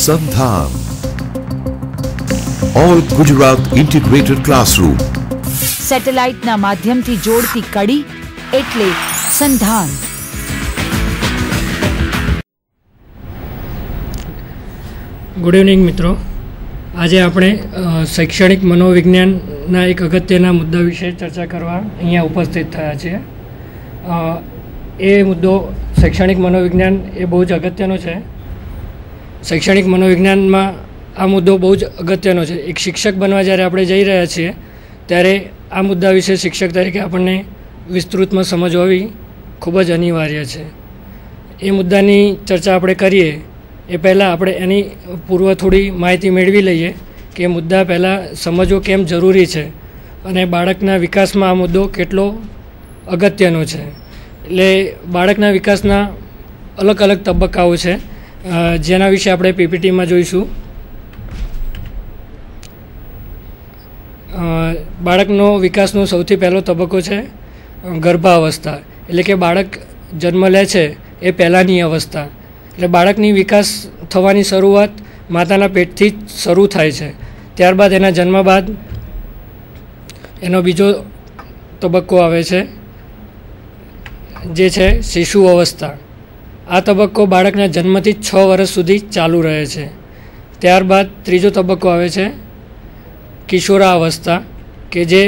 Sandhan. All Gujarat Integrated Classroom. Satellite ના માધ્યમથી જોડતી કડી એટલે સંધાન. ગુડ ઇવનિંગ મિત્રો. આજે આપણે શૈક્ષણિક મનોવિજ્ઞાનના એક અગત્યના મુદ્દા વિશે ચર્ચા કરવા અહીંયા ઉપસ્થિત થયા છીએ. એ મુદ્દો શૈક્ષણિક મનોવિજ્ઞાન એ બહુ જ અગત્યનો છે. શૈક્ષણિક મનોવિજ્ઞાનમાં આ મુદ્દો બહુ જ અગત્યનો છે. એક શિક્ષક બનવા જ્યારે આપણે જઈ રહ્યા છીએ ત્યારે આ મુદ્દા વિશે શિક્ષક તરીકે આપણને વિસ્તૃતમાં સમજ હોવી ખૂબ જ અનિવાર્ય છે. એ મુદ્દાની ચર્ચા આપણે કરીએ એ પહેલાં આપણે એની પૂર્વ થોડી માહિતી મેળવી લઈએ કે એ મુદ્દા પહેલાં સમજવો કેમ જરૂરી છે અને બાળકના વિકાસમાં આ મુદ્દો કેટલો અગત્યનો છે. એટલે બાળકના વિકાસના અલગ અલગ તબક્કાઓ છે જેના વિશે આપણે પીપીટીમાં જોઈશું. બાળકનો વિકાસનો સૌથી પહેલો તબક્કો છે ગર્ભાવસ્થા, એટલે કે બાળક જન્મ લે છે એ પહેલાંની અવસ્થા. એટલે બાળકની વિકાસ થવાની શરૂઆત માતાના પેટથી જ શરૂ થાય છે. ત્યારબાદ એના જન્મ બાદ એનો બીજો તબક્કો આવે છે જે છે શિશુ અવસ્થા. આ તબક્કો બાળકના જન્મથી 6 વર્ષ સુધી ચાલુ રહે છે. ત્યારબાદ ત્રીજો તબક્કો આવે છે કિશોરાવસ્થા કે જે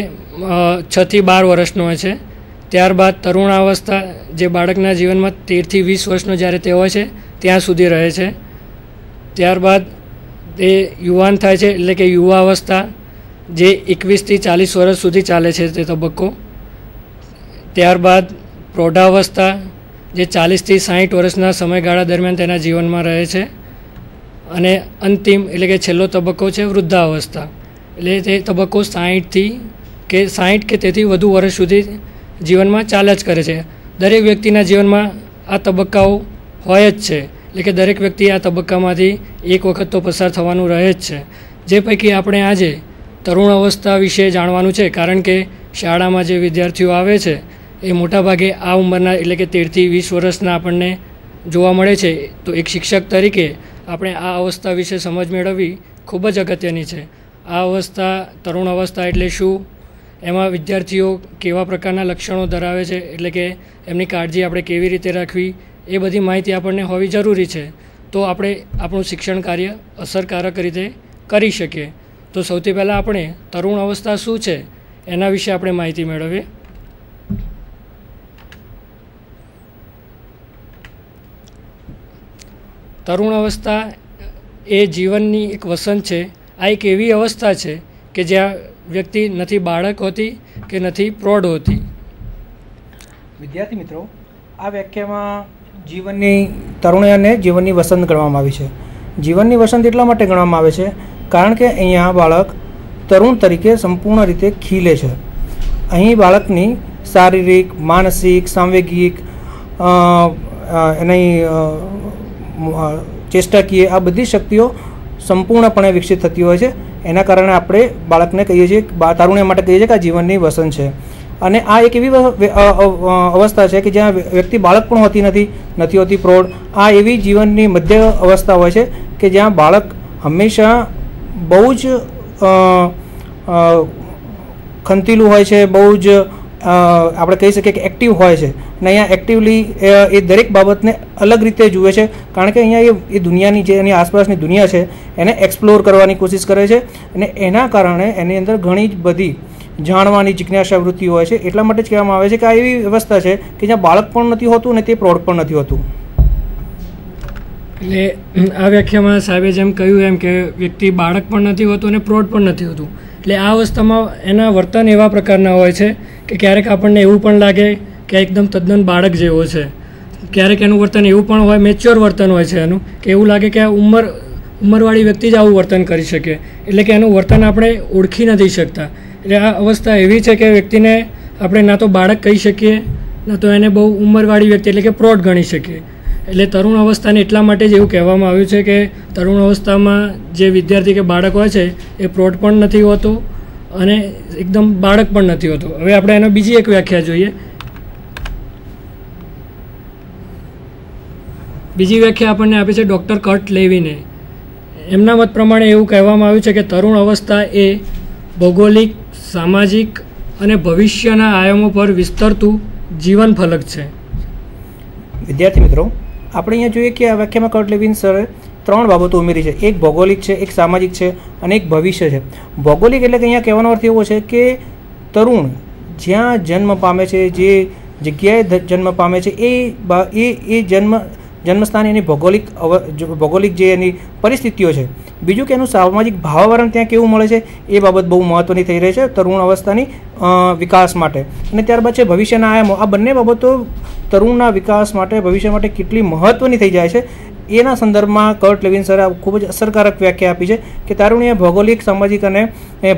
6 થી 12 વર્ષનો હોય છે. ત્યારબાદ તરુણાવસ્થા જે બાળકના જીવનમાં 13 થી 20 વર્ષનો જ્યારે તે હોય છે ત્યાં સુધી રહે છે. ત્યારબાદ તે યુવાન થાય છે એટલે કે યુવાવસ્થા જે 21 થી 40 વર્ષ સુધી ચાલે છે તે તબક્કો. ત્યારબાદ પ્રૌઢાવસ્થા જે 40 થી 60 વર્ષના સમયગાળા દરમિયાન તેના જીવનમાં રહે છે. અને અંતિમ એટલે કે છેલ્લો તબક્કો છે વૃદ્ધાવસ્થા, એટલે તે તબક્કો 60 કે તેથી વધુ વર્ષ સુધી જીવનમાં ચાલ્યા જ કરે છે. દરેક વ્યક્તિના જીવનમાં આ તબક્કાઓ હોય જ છે, એટલે કે દરેક વ્યક્તિ આ તબક્કામાંથી એક વખત તો પસાર થવાનું રહે જ છે. જે પૈકી આપણે આજે તરુણ અવસ્થા વિશે જાણવાનું છે, કારણ કે શાળામાં જે વિદ્યાર્થીઓ આવે છે એ મોટાભાગે આ ઉંમરના એટલે કે 13 થી 20 વર્ષના આપણને જોવા મળે છે. તો એક શિક્ષક તરીકે આપણે આ અવસ્થા વિશે સમજ મેળવવી ખૂબ જ અગત્યની છે. આ અવસ્થા તરુણ અવસ્થા એટલે શું, એમાં વિદ્યાર્થીઓ કેવા પ્રકારના લક્ષણો ધરાવે છે, એટલે કે એમની કાળજી આપણે કેવી રીતે રાખવી, એ બધી માહિતી આપણને હોવી જરૂરી છે. તો આપણે આપણું શિક્ષણ કાર્ય અસરકારક રીતે કરી શકીએ. તો સૌથી પહેલાં આપણે તરુણ અવસ્થા શું છે એના વિશે આપણે માહિતી મેળવીએ. તરુણ અવસ્થા એ જીવનની એક વસંત છે. આ એક એવી અવસ્થા છે કે જ્યાં વ્યક્તિ નથી બાળક હોતી કે નથી પ્રૌઢ હોતી. વિદ્યાર્થી મિત્રો, આ વ્યાખ્યામાં જીવનની તરુણને જીવનની વસંત ગણવામાં આવી છે. જીવનની વસંત એટલા માટે ગણવામાં આવે છે કારણ કે અહીંયા બાળક તરુણ તરીકે સંપૂર્ણ રીતે ખીલે છે. અહીં બાળકની શારીરિક, માનસિક, સાંવેગિક, એની ચેષ્ટાકીય આ બધી શક્તિઓ સંપૂર્ણપણે વિકસિત થતી હોય છે. એના કારણે આપણે બાળકને કહીએ છીએ, તારુણ્ય માટે કહીએ છીએ કે આ જીવનની વસંત છે. અને આ એક એવી અવસ્થા છે કે જ્યાં વ્યક્તિ બાળક પણ હોતી નથી હોતી પ્રૌઢ. આ એવી જીવનની મધ્ય અવસ્થા હોય છે કે જ્યાં બાળક હંમેશા બહુ જ ખંતીલું હોય છે, બહુ જ આપણે કહી શકીએ કે એક્ટિવ હોય છે. અને અહીંયા એક્ટિવલી એ દરેક બાબતને અલગ રીતે જુએ છે, કારણ કે અહીંયા એ દુનિયાની જે એની આસપાસની દુનિયા છે એને એક્સપ્લોર કરવાની કોશિશ કરે છે. અને એના કારણે એની અંદર ઘણી જ બધી જાણવાની જિજ્ઞાસા વૃત્તિ હોય છે. એટલા માટે જ કહેવામાં આવે છે કે આ એવી વ્યવસ્થા છે કે જ્યાં બાળક પણ નથી હોતું અને તે પ્રૌઢ પણ નથી હોતું. એટલે આ વ્યાખ્યામાં સાહેબે જેમ કહ્યું એમ કે વ્યક્તિ બાળક પણ નથી હોતું અને પ્રૌઢ પણ નથી હોતું. એટલે આ અવસ્થામાં એના વર્તન એવા પ્રકારના હોય છે કે ક્યારેક આપણને એવું પણ લાગે કે એકદમ તદ્દન બાળક જેવો છે. ક્યારેક એનું વર્તન એવું પણ હોય, મેચ્યોર વર્તન હોય છે એનું, કે એવું લાગે કે આ ઉંમરવાળી વ્યક્તિ જ આવું વર્તન કરી શકે. એટલે કે એનું વર્તન આપણે ઓળખી નથી શકતા. એટલે આ અવસ્થા એવી છે કે વ્યક્તિને આપણે ના તો બાળક કહી શકીએ, ના તો એને બહુ ઉંમરવાળી વ્યક્તિ એટલે કે પ્રૌઢ ગણી શકીએ. એટલે તરુણ અવસ્થાને એટલા માટે જ એવું કહેવામાં આવ્યું છે કે તરુણ અવસ્થામાં જે વિદ્યાર્થી કે બાળક હોય છે એ પ્રૌઢ પણ નથી હોતો અને એકદમ બાળક પણ નથી હોતો. હવે આપણે એનો બીજી એક વ્યાખ્યા જોઈએ. બીજી વ્યાખ્યા આપણને આપી છે ડૉક્ટર કર્ટ લેવિને. એમના મત પ્રમાણે એવું કહેવામાં આવ્યું છે કે તરુણ અવસ્થા એ ભૌગોલિક, સામાજિક અને ભવિષ્યના આયામો પર વિસ્તરતું જીવન ફલક છે. વિદ્યાર્થી મિત્રો, આપણે અહીંયા જોઈએ કે આ વ્યાખ્યામાં કર્ટ લેવિન સરે 3 બાબતો ઉમેરી છે. એક ભૌગોલિક છે, એક સામાજિક છે અને એક ભવિષ્ય છે. ભૌગોલિક એટલે કે અહીંયા કહેવાનો અર્થ એવો છે કે તરુણ જ્યાં જન્મ પામે છે, જે જગ્યાએ જન્મ પામે છે, એ જન્મસ્થાન એની ભૌગોલિક જે એની પરિસ્થિતિઓ છે. બીજું કે એનું સામાજિક ભાવાવરણ ત્યાં કેવું મળે છે, એ બાબત બહુ મહત્ત્વની થઈ રહી છે તરુણ અવસ્થાની વિકાસ માટે. અને ત્યારબાદ છે ભવિષ્યના આયામો. આ બંને બાબતો તરુણના વિકાસ માટે, ભવિષ્ય માટે કેટલી મહત્ત્વની થઈ જાય છે એના સંદર્ભમાં કર્ટ લેવિન સરે ખૂબ જ અસરકારક વ્યાખ્યા આપી છે કે તારુણ્ય ભૌગોલિક, સામાજિક અને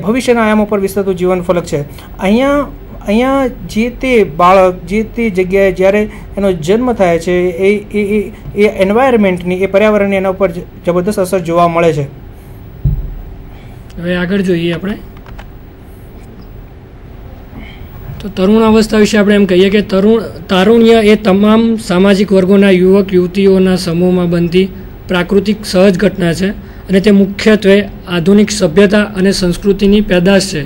ભવિષ્યના આયામો પર વિસ્તરતું જીવન ફલક છે. અહીંયા જે તે બાળક જે તે જગ્યાએ જ્યારે એનો જન્મ થાય છે એ એન્વાયરમેન્ટની, એ પર્યાવરણની એના ઉપર જબરદસ્ત અસર જોવા મળે છે. હવે આગળ જોઈએ આપણે તો તરુણ અવસ્થા વિશે આપણે એમ કહીએ કે તારુણ્ય એ તમામ સામાજિક વર્ગોના યુવક યુવતીઓના સમૂહમાં બનતી પ્રાકૃતિક સહજ ઘટના છે અને તે મુખ્યત્વે આધુનિક સભ્યતા અને સંસ્કૃતિની પેદાશ છે.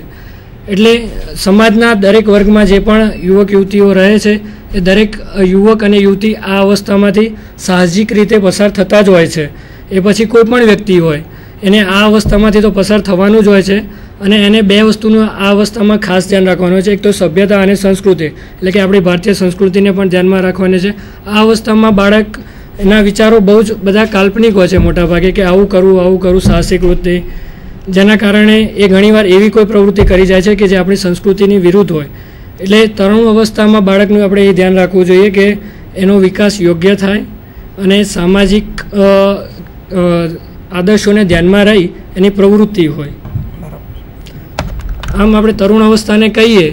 એટલે સમાજના દરેક વર્ગમાં જે પણ યુવક યુવતીઓ રહે છે એ દરેક યુવક અને યુવતી આ અવસ્થામાંથી સાહજિક રીતે પસાર થતા જ હોય છે. એ પછી કોઈ પણ વ્યક્તિ હોય એને આ અવસ્થામાંથી તો પસાર થવાનું જ હોય છે. અને એને 2 વસ્તુનું આ અવસ્થામાં ખાસ ધ્યાન રાખવાનું છે. એક તો સભ્યતા અને સંસ્કૃતિ, એટલે કે આપણી ભારતીય સંસ્કૃતિને પણ ધ્યાનમાં રાખવાની છે. આ અવસ્થામાં બાળક એના વિચારો બહુ જ બધા કાલ્પનિક હોય છે મોટાભાગે, કે આવું કરું, સાહસિક વૃત્તિ, જેના કારણે એ ઘણીવાર એવી કોઈ પ્રવૃત્તિ કરી જાય છે કે જે આપણી સંસ્કૃતિની વિરુદ્ધ હોય. એટલે તરુણ અવસ્થામાં બાળકનું આપણે એ ધ્યાન રાખવું જોઈએ કે એનો વિકાસ યોગ્ય થાય અને સામાજિક આદર્શોને ધ્યાનમાં રહી એની પ્રવૃત્તિ હોય. આમ આપણે તરુણ અવસ્થાને કહીએ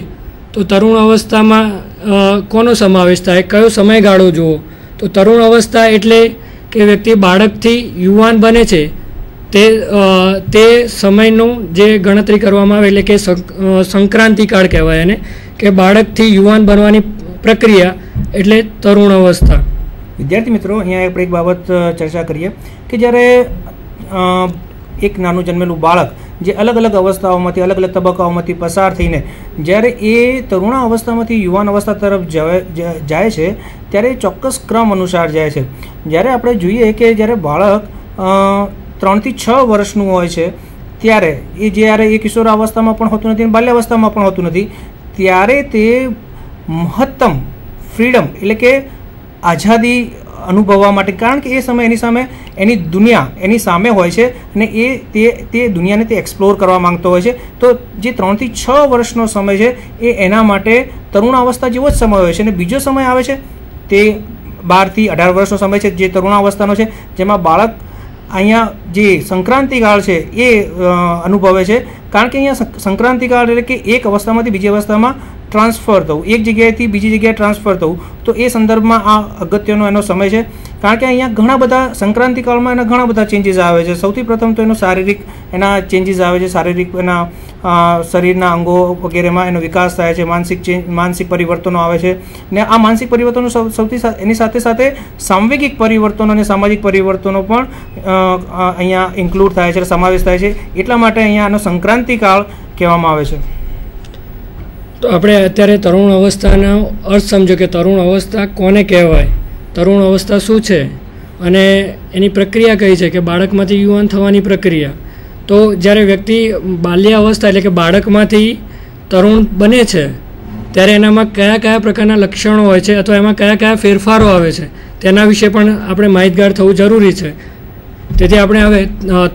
તો તરુણ અવસ્થામાં કોનો સમાવેશ થાય, કયો સમયગાળો જુઓ તો તરુણ અવસ્થા એટલે કે વ્યક્તિ બાળકથી યુવાન બને છે તે સમયનો જે ગણતરી કરવામાં આવે, એટલે કે સંક્રાંતિકાળ કહેવાય એને, કે બાળકથી યુવાન બનવાની પ્રક્રિયા એટલે તરુણ અવસ્થા. વિદ્યાર્થી મિત્રો, અહીંયા આપણે એક બાબત ચર્ચા કરીએ કે જ્યારે એક નાનું જન્મેલું બાળક જે અલગ અલગ અવસ્થાઓમાંથી, અલગ અલગ તબક્કાઓમાંથી પસાર થઈને જ્યારે એ તરુણા અવસ્થામાંથી યુવાન અવસ્થા તરફ જાય છે ત્યારે ચોક્કસ ક્રમ અનુસાર જાય છે. જ્યારે આપણે જોઈએ કે જ્યારે બાળક 3 થી 6 વર્ષનું હોય છે ત્યારે જ્યારે એ કિશોર અવસ્થામાં પણ હોતું નથી, બાલ્યાવસ્થામાં પણ હોતું નથી, ત્યારે તે મહત્તમ ફ્રીડમ એટલે કે આઝાદી અનુભવવા માટે, કારણ કે એ સમય એની સામે એની દુનિયા એની સામે હોય છે અને તે દુનિયાને તે એક્સપ્લોર કરવા માંગતો હોય છે. તો જે 3 થી 6 વર્ષનો સમય છે એ એના માટે તરુણાવસ્થા જેવો જ સમય હોય છે. અને બીજો સમય આવે છે તે 12 થી 18 વર્ષનો સમય છે જે તરુણાવસ્થાનો છે, જેમાં બાળક અહીંયા જે સંક્રાંતિકાળ છે એ અનુભવે છે. કારણ કે અહીંયા સંક્રાંતિકાળ એટલે કે એક અવસ્થામાંથી બીજી અવસ્થામાં ટ્રાન્સફર થવું, એક જગ્યાએથી બીજી જગ્યાએ ટ્રાન્સફર થવું, તો એ સંદર્ભમાં આ અગત્યનો એનો સમય છે. કારણ કે અહીંયા ઘણા બધા સંક્રાંતિકાળમાં એના ઘણા બધા ચેન્જીસ આવે છે. સૌથી પ્રથમ તો એનો શારીરિક એના ચેન્જીસ આવે છે, શારીરિક એના શરીરના અંગો વગેરેમાં એનો વિકાસ થાય છે, માનસિક પરિવર્તનો આવે છે. ને આ માનસિક પરિવર્તનો સૌથી એની સાથે સાથે સાંવેગિક પરિવર્તનો અને સામાજિક પરિવર્તનો પણ અહીંયા ઇન્ક્લુડ થાય છે, સમાવેશ થાય છે. એટલા માટે અહીંયા આનો સંક્રાંતિકાળ કહેવામાં આવે છે. તો આપણે અત્યારે તરુણ અવસ્થાનો અર્થ સમજો કે તરુણ અવસ્થા કોને કહેવાય, તરુણ અવસ્થા શું છે અને એની પ્રક્રિયા કઈ છે, કે બાળકમાંથી યુવાન થવાની પ્રક્રિયા. તો જ્યારે વ્યક્તિ બાલ્ય અવસ્થા એટલે કે બાળકમાંથી તરુણ બને છે ત્યારે એનામાં કયા કયા પ્રકારના લક્ષણો હોય છે અથવા એમાં કયા કયા ફેરફારો આવે છે તેના વિશે પણ આપણે માહિતગાર થવું જરૂરી છે. તેથી આપણે હવે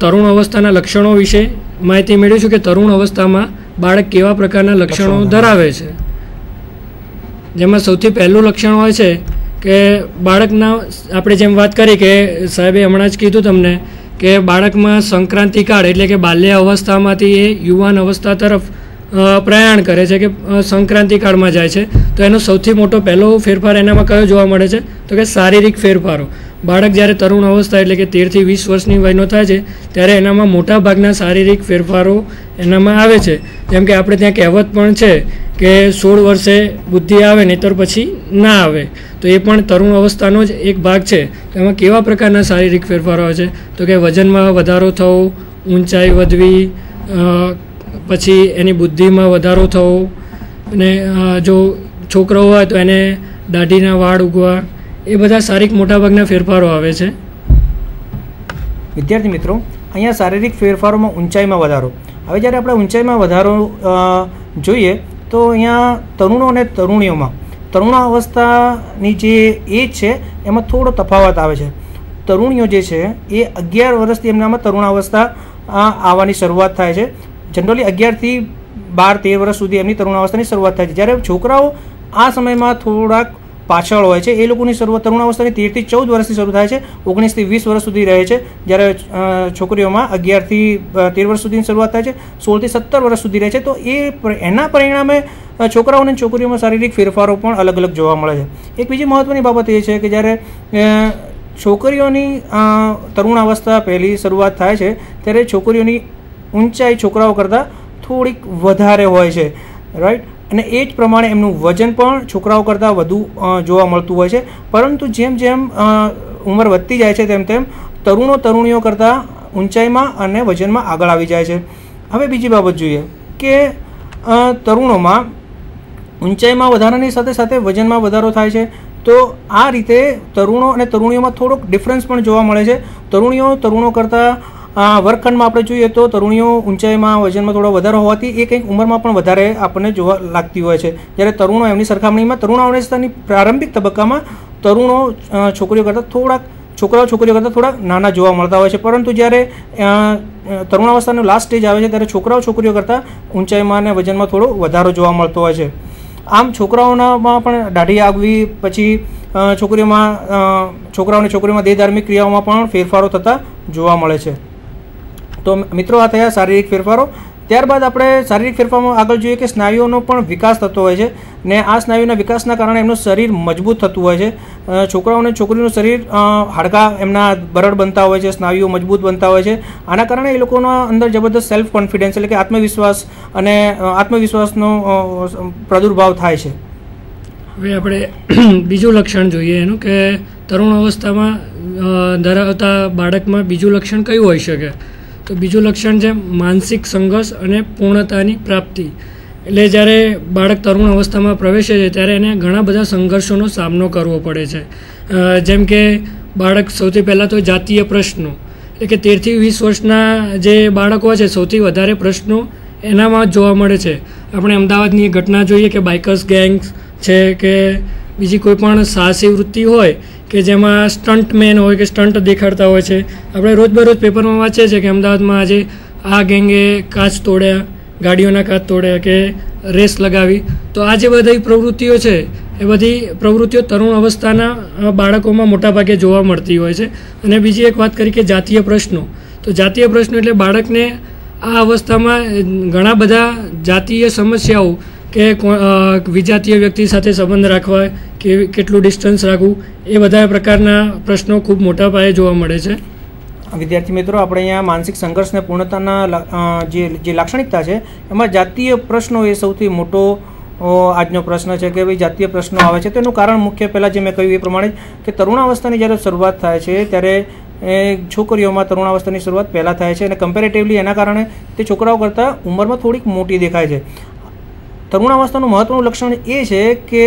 તરુણ અવસ્થાના લક્ષણો વિશે માહિતી મેળવીશું કે તરુણ અવસ્થામાં બાળક કેવા પ્રકારના લક્ષણો ધરાવે છે. જેમાં સૌથી પહેલું લક્ષણ હોય છે કે બાળકના, આપણે જેમ વાત કરી કે સાહેબે હમણાં જ કીધું તમને કે બાળકમાં સંક્રાંતિકાળ એટલે કે બાલ્ય અવસ્થામાંથી એ યુવાન અવસ્થા તરફ પ્રયાણ કરે છે, કે સંક્રાંતિકાળમાં જાય છે. તો એનો સૌથી મોટો પહેલો ફેરફાર એનામાં કયો જોવા મળે છે તો કે શારીરિક ફેરફારો. બાળક જ્યારે તરુણ અવસ્થા એટલે કે 13 થી 20 વર્ષની વયનો થાય છે ત્યારે એનામાં મોટા ભાગના શારીરિક ફેરફારો એનામાં આવે છે. જેમ કે આપણે ત્યાં કહેવત પણ છે કે 16 વર્ષે બુદ્ધિ આવે નહીંતર પછી ના આવે તો એ પણ તરુણ અવસ્થાનો જ એક ભાગ છે. એમાં કેવા પ્રકારના શારીરિક ફેરફારો આવે છે તો કે વજનમાં વધારો થવો, ઊંચાઈ વધવી, પછી એની બુદ્ધિમાં વધારો થવો, અને જો છોકરો હોય તો એને દાઢીના વાળ ઉગવા, એ બધા શારીરિક મોટાભાગના ફેરફારો આવે છે. વિદ્યાર્થી મિત્રો, અહીંયા શારીરિક ફેરફારોમાં ઊંચાઈમાં વધારો. હવે જ્યારે આપણે ઊંચાઈમાં વધારો જોઈએ તો અહીંયા તરુણો અને તરુણીઓમાં તરુણાવસ્થાની જે એજ છે એમાં થોડો તફાવત આવે છે. તરુણીઓ જે છે એ 11 વર્ષથી એમનામાં તરુણાવસ્થા આવવાની શરૂઆત થાય છે. જનરલી 11થી 12-13 વર્ષ સુધી એમની તરુણાવસ્થાની શરૂઆત થાય છે. જ્યારે છોકરાઓ આ સમયમાં થોડાક પાછળ હોય છે. એ લોકોની શરૂઆત તરુણાવસ્થાની 13થી 14 વર્ષથી શરૂ થાય છે, 19થી 20 વર્ષ સુધી રહે છે. જ્યારે છોકરીઓમાં 11થી 13 વર્ષ સુધીની શરૂઆત થાય છે, 16થી 17 વર્ષ સુધી રહે છે. તો એના પરિણામે છોકરાઓ અને છોકરીઓમાં શારીરિક ફેરફારો પણ અલગ અલગ જોવા મળે છે. એક બીજી મહત્ત્વની બાબત એ છે કે જ્યારે છોકરીઓની તરુણાવસ્થા પહેલી શરૂઆત થાય છે ત્યારે છોકરીઓની ઊંચાઈ છોકરાઓ કરતાં થોડીક વધારે હોય છે, રાઈટ. અને એ જ પ્રમાણે એમનું વજન પણ છોકરાઓ કરતાં વધુ જોવા મળતું હોય છે. પરંતુ જેમ જેમ ઉંમર વધતી જાય છે તેમ તેમ તરુણીઓ કરતાં ઊંચાઈમાં અને વજનમાં આગળ આવી જાય છે. હવે બીજી બાબત જોઈએ કે તરુણોમાં ઊંચાઈમાં વધારાની સાથે સાથે વજનમાં વધારો થાય છે. તો આ રીતે તરુણો અને તરુણીઓમાં થોડોક ડિફરન્સ પણ જોવા મળે છે. તરુણો કરતાં વર્ગખંડમાં આપણે જોઈએ તો તરુણીઓ ઊંચાઈમાં વજનમાં થોડો વધારો હોવાથી એ કંઈક ઉંમરમાં પણ વધારે આપણને જોવા લાગતી હોય છે. જ્યારે તરુણો એમની સરખામણીમાં તરુણાવસ્થાની પ્રારંભિક તબક્કામાં તરુણો છોકરીઓ કરતાં થોડાક નાના જોવા મળતા હોય છે. પરંતુ જ્યારે તરુણાવસ્થાનો લાસ્ટ સ્ટેજ આવે છે ત્યારે છોકરીઓ કરતાં ઊંચાઈમાં અને વજનમાં થોડો વધારો જોવા મળતો હોય છે. આમ છોકરાઓનામાં પણ દાઢી આવવી, પછી છોકરાઓમાં દેહધાર્મિક ક્રિયાઓમાં પણ ફેરફારો થતા જોવા મળે છે. તો મિત્રો, આ થયા શારીરિક ફેરફારો. ત્યારબાદ આપણે શારીરિક ફેરફારોમાં આગળ જોઈએ કે સ્નાયુઓનો પણ વિકાસ થતો હોય છે ને આ સ્નાયુના વિકાસના કારણે એમનું શરીર મજબૂત થતું હોય છે. છોકરાઓ અને છોકરીઓનું શરીર હાડકાં એમના બરડ બનતા હોય છે, સ્નાયુઓ મજબૂત બનતા હોય છે. આના કારણે એ લોકોના અંદર જબરદસ્ત સેલ્ફ કોન્ફિડન્સ એટલે કે આત્મવિશ્વાસનો પ્રાદુર્ભાવ થાય છે. હવે આપણે બીજું લક્ષણ જોઈએ એનું કે તરુણ અવસ્થામાં ધરાવતા બાળકમાં બીજું લક્ષણ કયું હોઈ શકે? તો બીજું લક્ષણ છે માનસિક સંઘર્ષ અને પૂર્ણતાની પ્રાપ્તિ. એટલે જ્યારે બાળક તરુણ અવસ્થામાં પ્રવેશે છે ત્યારે એને ઘણા બધા સંઘર્ષોનો સામનો કરવો પડે છે. જેમ કે બાળક સૌથી પહેલાં તો જાતીય પ્રશ્નો, એટલે કે 13થી 20 વર્ષના જે બાળકો છે સૌથી વધારે પ્રશ્નો એનામાં જ જોવા મળે છે. આપણે અમદાવાદની એક ઘટના જોઈએ કે બાઇકર્સ ગેંગ્સ છે કે બીજી કોઈ પણ સાહસી વૃત્તિ હોય કે જેમાં સ્ટન્ટમેન હોય કે સ્ટન્ટ દેખાડતા હોય છે. આપણે રોજબરોજ પેપરમાં વાંચીએ છીએ કે અમદાવાદમાં આજે આ ગેંગે કાચ તોડ્યા, ગાડીઓના કાચ તોડ્યા કે રેસ લગાવી. તો આ જે બધી પ્રવૃત્તિઓ છે એ બધી પ્રવૃત્તિઓ તરુણ અવસ્થાના બાળકોમાં મોટાભાગે જોવા મળતી હોય છે. અને બીજી એક વાત કરી કે જાતીય પ્રશ્નો. તો જાતીય પ્રશ્નો એટલે બાળકને આ અવસ્થામાં ઘણા બધા જાતીય સમસ્યાઓ કે વિજાતીય વ્યક્તિ સાથે સંબંધ રાખવા કે કેટલું ડિસ્ટન્સ રાખવું, એ બધા પ્રકારના પ્રશ્નો ખૂબ મોટા પાયે જોવા મળે છે. વિદ્યાર્થી મિત્રો, આપણે અહીંયા માનસિક સંઘર્ષ અને પૂર્ણતાના જે લાક્ષણિકતા છે એમાં જાતીય પ્રશ્નો એ સૌથી મોટો આજનો પ્રશ્ન છે કે ભાઈ જાતીય પ્રશ્નો આવે છે. તો એનું કારણ મુખ્ય પહેલાં જે મેં કહ્યું એ પ્રમાણે કે તરુણાવસ્થાની જ્યારે શરૂઆત થાય છે ત્યારે છોકરીઓમાં તરુણાવસ્થાની શરૂઆત પહેલાં થાય છે અને કમ્પેરેટિવલી એના કારણે તે છોકરાઓ કરતાં ઉંમરમાં થોડીક મોટી દેખાય છે. તરુણાવસ્થાનું મહત્ત્વનું લક્ષણ એ છે કે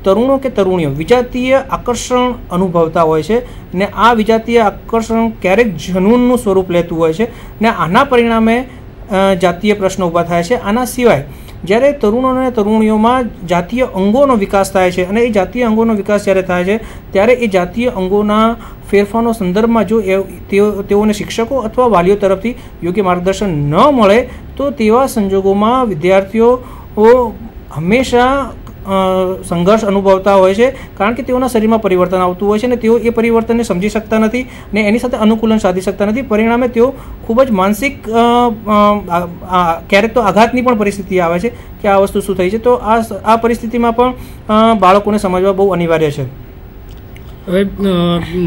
તરુણો કે તરુણીઓ વિજાતીય આકર્ષણ અનુભવતા હોય છે ને આ વિજાતીય આકર્ષણ ક્યારેક જનૂનનું સ્વરૂપ લેતું હોય છે ને આના પરિણામે જાતીય પ્રશ્નો ઊભા થાય છે. આના સિવાય જ્યારે તરુણો અને તરુણીઓમાં જાતીય અંગોનો વિકાસ થાય છે અને એ જાતીય અંગોનો વિકાસ જ્યારે થાય છે ત્યારે એ જાતીય અંગોના ફેરફારના સંદર્ભમાં જો તેઓને શિક્ષકો અથવા વાલીઓ તરફથી યોગ્ય માર્ગદર્શન ન મળે તો તેવા સંજોગોમાં વિદ્યાર્થીઓ હંમેશા સંઘર્ષ અનુભવતા હોય છે, કારણ કે તેઓના શરીરમાં પરિવર્તન આવતું હોય છે અને તેઓ એ પરિવર્તનને સમજી શકતા નથી ને એની સાથે અનુકૂલન સાધી શકતા નથી. પરિણામે તેઓ ખૂબ જ માનસિક ક્યારેક તો આઘાતની પણ પરિસ્થિતિ આવે છે કે આ વસ્તુ શું થઈ છે. તો આ પરિસ્થિતિમાં પણ બાળકોને સમજવા બહુ અનિવાર્ય છે. હવે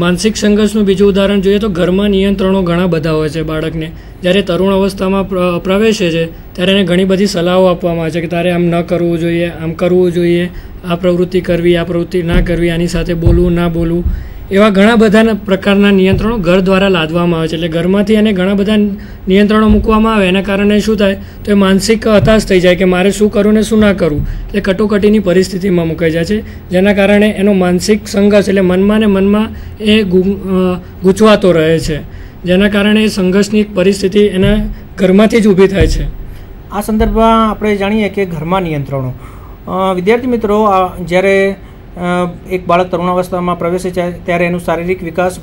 માનસિક સંઘર્ષનું બીજું ઉદાહરણ જોઈએ તો ઘરમાં નિયંત્રણો ઘણા બધા હોય છે. બાળકને જ્યારે તરુણ અવસ્થામાં પ્રવેશે છે ત્યારે એને ઘણી બધી સલાહો આપવામાં આવે છે કે તારે આમ ન કરવું જોઈએ, આમ કરવું જોઈએ, આ પ્રવૃત્તિ કરવી, આ પ્રવૃત્તિ ના કરવી, આની સાથે બોલવું ના બોલવું, એવા ઘણા બધા પ્રકારના નિયંત્રણો ઘર દ્વારા લાદવામાં આવે છે. એટલે ઘરમાંથી એને ઘણા બધા નિયંત્રણો મૂકવામાં આવે, એના કારણે શું થાય તો એ માનસિક હતાશ થઈ જાય કે મારે શું કરવું ને શું ના કરવું. એટલે કટોકટીની પરિસ્થિતિમાં મુકાઈ જાય છે, જેના કારણે એનો માનસિક સંઘર્ષ એટલે મનમાં ને મનમાં એ ગૂંચવાતો રહે છે, જેના કારણે એ સંઘર્ષની પરિસ્થિતિ એના ઘરમાંથી જ ઊભી થાય છે. આ સંદર્ભમાં આપણે જાણીએ કે ઘરમાં નિયંત્રણો, વિદ્યાર્થી મિત્રો, જ્યારે એક બાળક તરુણાવસ્થામાં પ્રવેશે છે ત્યારે એનું શારીરિક વિકાસ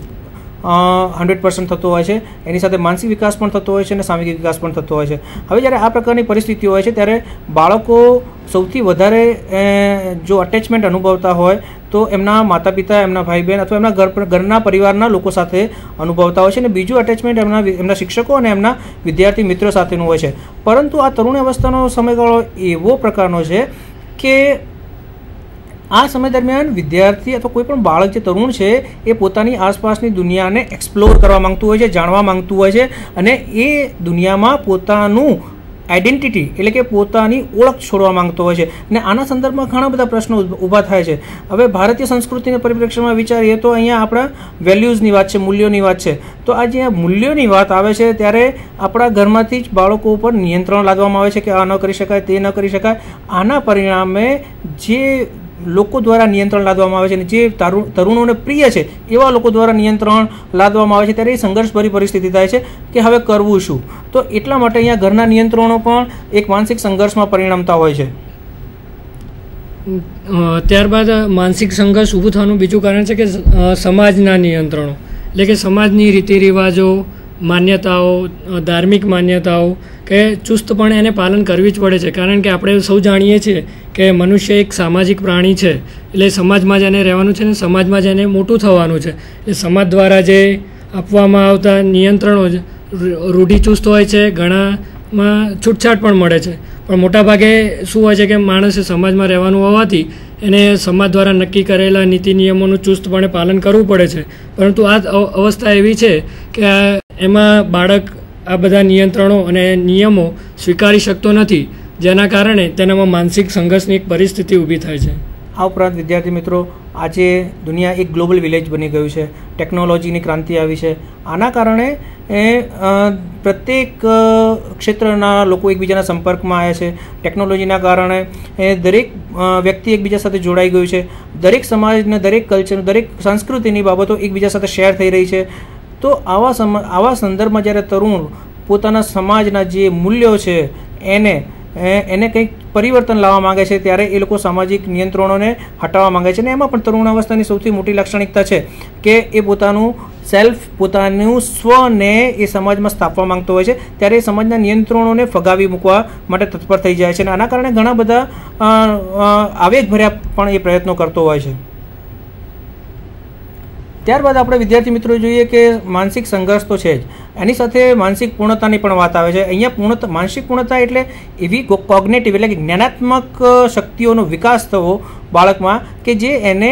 100% થતો હોય છે, એની સાથે માનસિક વિકાસ પણ થતો હોય છે અને સામૂહિક વિકાસ પણ થતો હોય છે. હવે જ્યારે આ પ્રકારની પરિસ્થિતિ હોય છે ત્યારે બાળકો સૌથી વધારે જો અટેચમેન્ટ અનુભવતા હોય તો એમના માતા પિતા, એમના ભાઈ બહેન અથવા એમના ઘરના પરિવારના લોકો સાથે અનુભવતા હોય છે, અને બીજું અટેચમેન્ટ એમના શિક્ષકો અને એમના વિદ્યાર્થી મિત્રો સાથેનું હોય છે. પરંતુ આ તરુણ અવસ્થાનો સમયગાળો એવો પ્રકારનો છે કે આ સમય દરમિયાન વિદ્યાર્થી અથવા કોઈ પણ બાળક જે તરુણ છે એ પોતાની આસપાસની દુનિયાને એક્સપ્લોર કરવા માંગતું હોય છે, જાણવા માંગતું હોય છે, અને એ દુનિયામાં પોતાનું આઈડેન્ટિટી એટલે કે પોતાની ઓળખ છોડવા માંગતો હોય છે. અને આના સંદર્ભમાં ઘણા બધા પ્રશ્નો ઊભા થાય છે. હવે ભારતીય સંસ્કૃતિના પરિપ્રેક્ષ્યમાં વિચારીએ તો અહીંયા આપણા વેલ્યુઝની વાત છે, મૂલ્યોની વાત છે. તો આ જે મૂલ્યોની વાત આવે છે ત્યારે આપણા ઘરમાંથી જ બાળકો ઉપર નિયંત્રણ લાદવામાં આવે છે કે આ ન કરી શકાય, તે ન કરી શકાય. આના પરિણામે જે લોકો દ્વારા નિયંત્રણ લાદવામાં આવે છે અને જે તરુણોને પ્રિય છે એવા લોકો દ્વારા નિયંત્રણ લાદવામાં આવે છે ત્યારે એ સંઘર્ષભરી પરિસ્થિતિ થાય છે કે હવે કરવું શું. તો એટલા માટે અહીંયા ઘરના નિયંત્રણો પણ એક માનસિક સંઘર્ષમાં પરિણમતા હોય છે. ત્યારબાદ માનસિક સંઘર્ષ ઊભું થવાનું બીજું કારણ છે કે સમાજના નિયંત્રણો, એટલે કે સમાજની રીતિ રિવાજો, માન્યતાઓ, ધાર્મિક માન્યતાઓ કે ચુસ્તપણે એને પાલન કરવી જ પડે છે. કારણ કે આપણે સૌ જાણીએ છીએ કે મનુષ્ય એક સામાજિક પ્રાણી છે, એટલે સમાજમાં જ એને રહેવાનું છે ને સમાજમાં જ એને મોટું થવાનું છે. એટલે સમાજ દ્વારા જે આપવામાં આવતા નિયંત્રણો રૂઢિચુસ્ત હોય છે, ઘણામાં છૂટછાટ પણ મળે છે, પણ મોટાભાગે શું હોય છે કે માણસે સમાજમાં રહેવાનું હોવાથી એને સમાજ દ્વારા નક્કી કરેલા નીતિ નિયમોનું ચુસ્તપણે પાલન કરવું પડે છે. પરંતુ આ અવસ્થા એવી છે કે એમાં બાળક આ બધા નિયંત્રણો અને નિયમો સ્વીકારી શકતો નથી, જેના કારણે તેનામાં માનસિક સંઘર્ષની એક પરિસ્થિતિ ઊભી થાય છે. આ ઉપરાંત વિદ્યાર્થી મિત્રો, આજે દુનિયા એક ગ્લોબલ વિલેજ બની ગયું છે, ટેકનોલોજીની ક્રાંતિ આવી છે. આના કારણે પ્રત્યેક ક્ષેત્રના લોકો એકબીજાના સંપર્કમાં આવ્યા છે. ટેકનોલોજીના કારણે દરેક વ્યક્તિ એકબીજા સાથે જોડાઈ ગયું છે. દરેક સમાજને, દરેક કલ્ચર, દરેક સંસ્કૃતિની બાબતો એકબીજા સાથે શેર થઈ રહી છે. તો આવા સંદર્ભમાં જ્યારે તરુણ પોતાના સમાજના જે મૂલ્યો છે એને કંઈક પરિવર્તન લાવવા માંગે છે ત્યારે એ લોકો સામાજિક નિયંત્રણોને હટાવવા માંગે છે. અને એમાં પણ તરુણાવસ્થાની સૌથી મોટી લાક્ષણિકતા છે કે એ પોતાનું સ્વને એ સમાજમાં સ્થાપવા માંગતો હોય છે, ત્યારે એ સમાજના નિયંત્રણોને ફગાવી મૂકવા માટે તત્પર થઈ જાય છે. અને આના કારણે ઘણા બધા આવેગભર્યા પણ એ પ્રયત્નો કરતો હોય છે. ત્યારબાદ આપણે વિદ્યાર્થી મિત્રો જોઈએ કે માનસિક સંઘર્ષ તો છે જ, એની સાથે માનસિક પૂર્ણતાની પણ વાત આવે છે. અહીંયા માનસિક પૂર્ણતા એટલે એવી કોગ્નેટિવ એટલે કે જ્ઞાનાત્મક શક્તિઓનો વિકાસ થવો બાળકમાં કે જે એને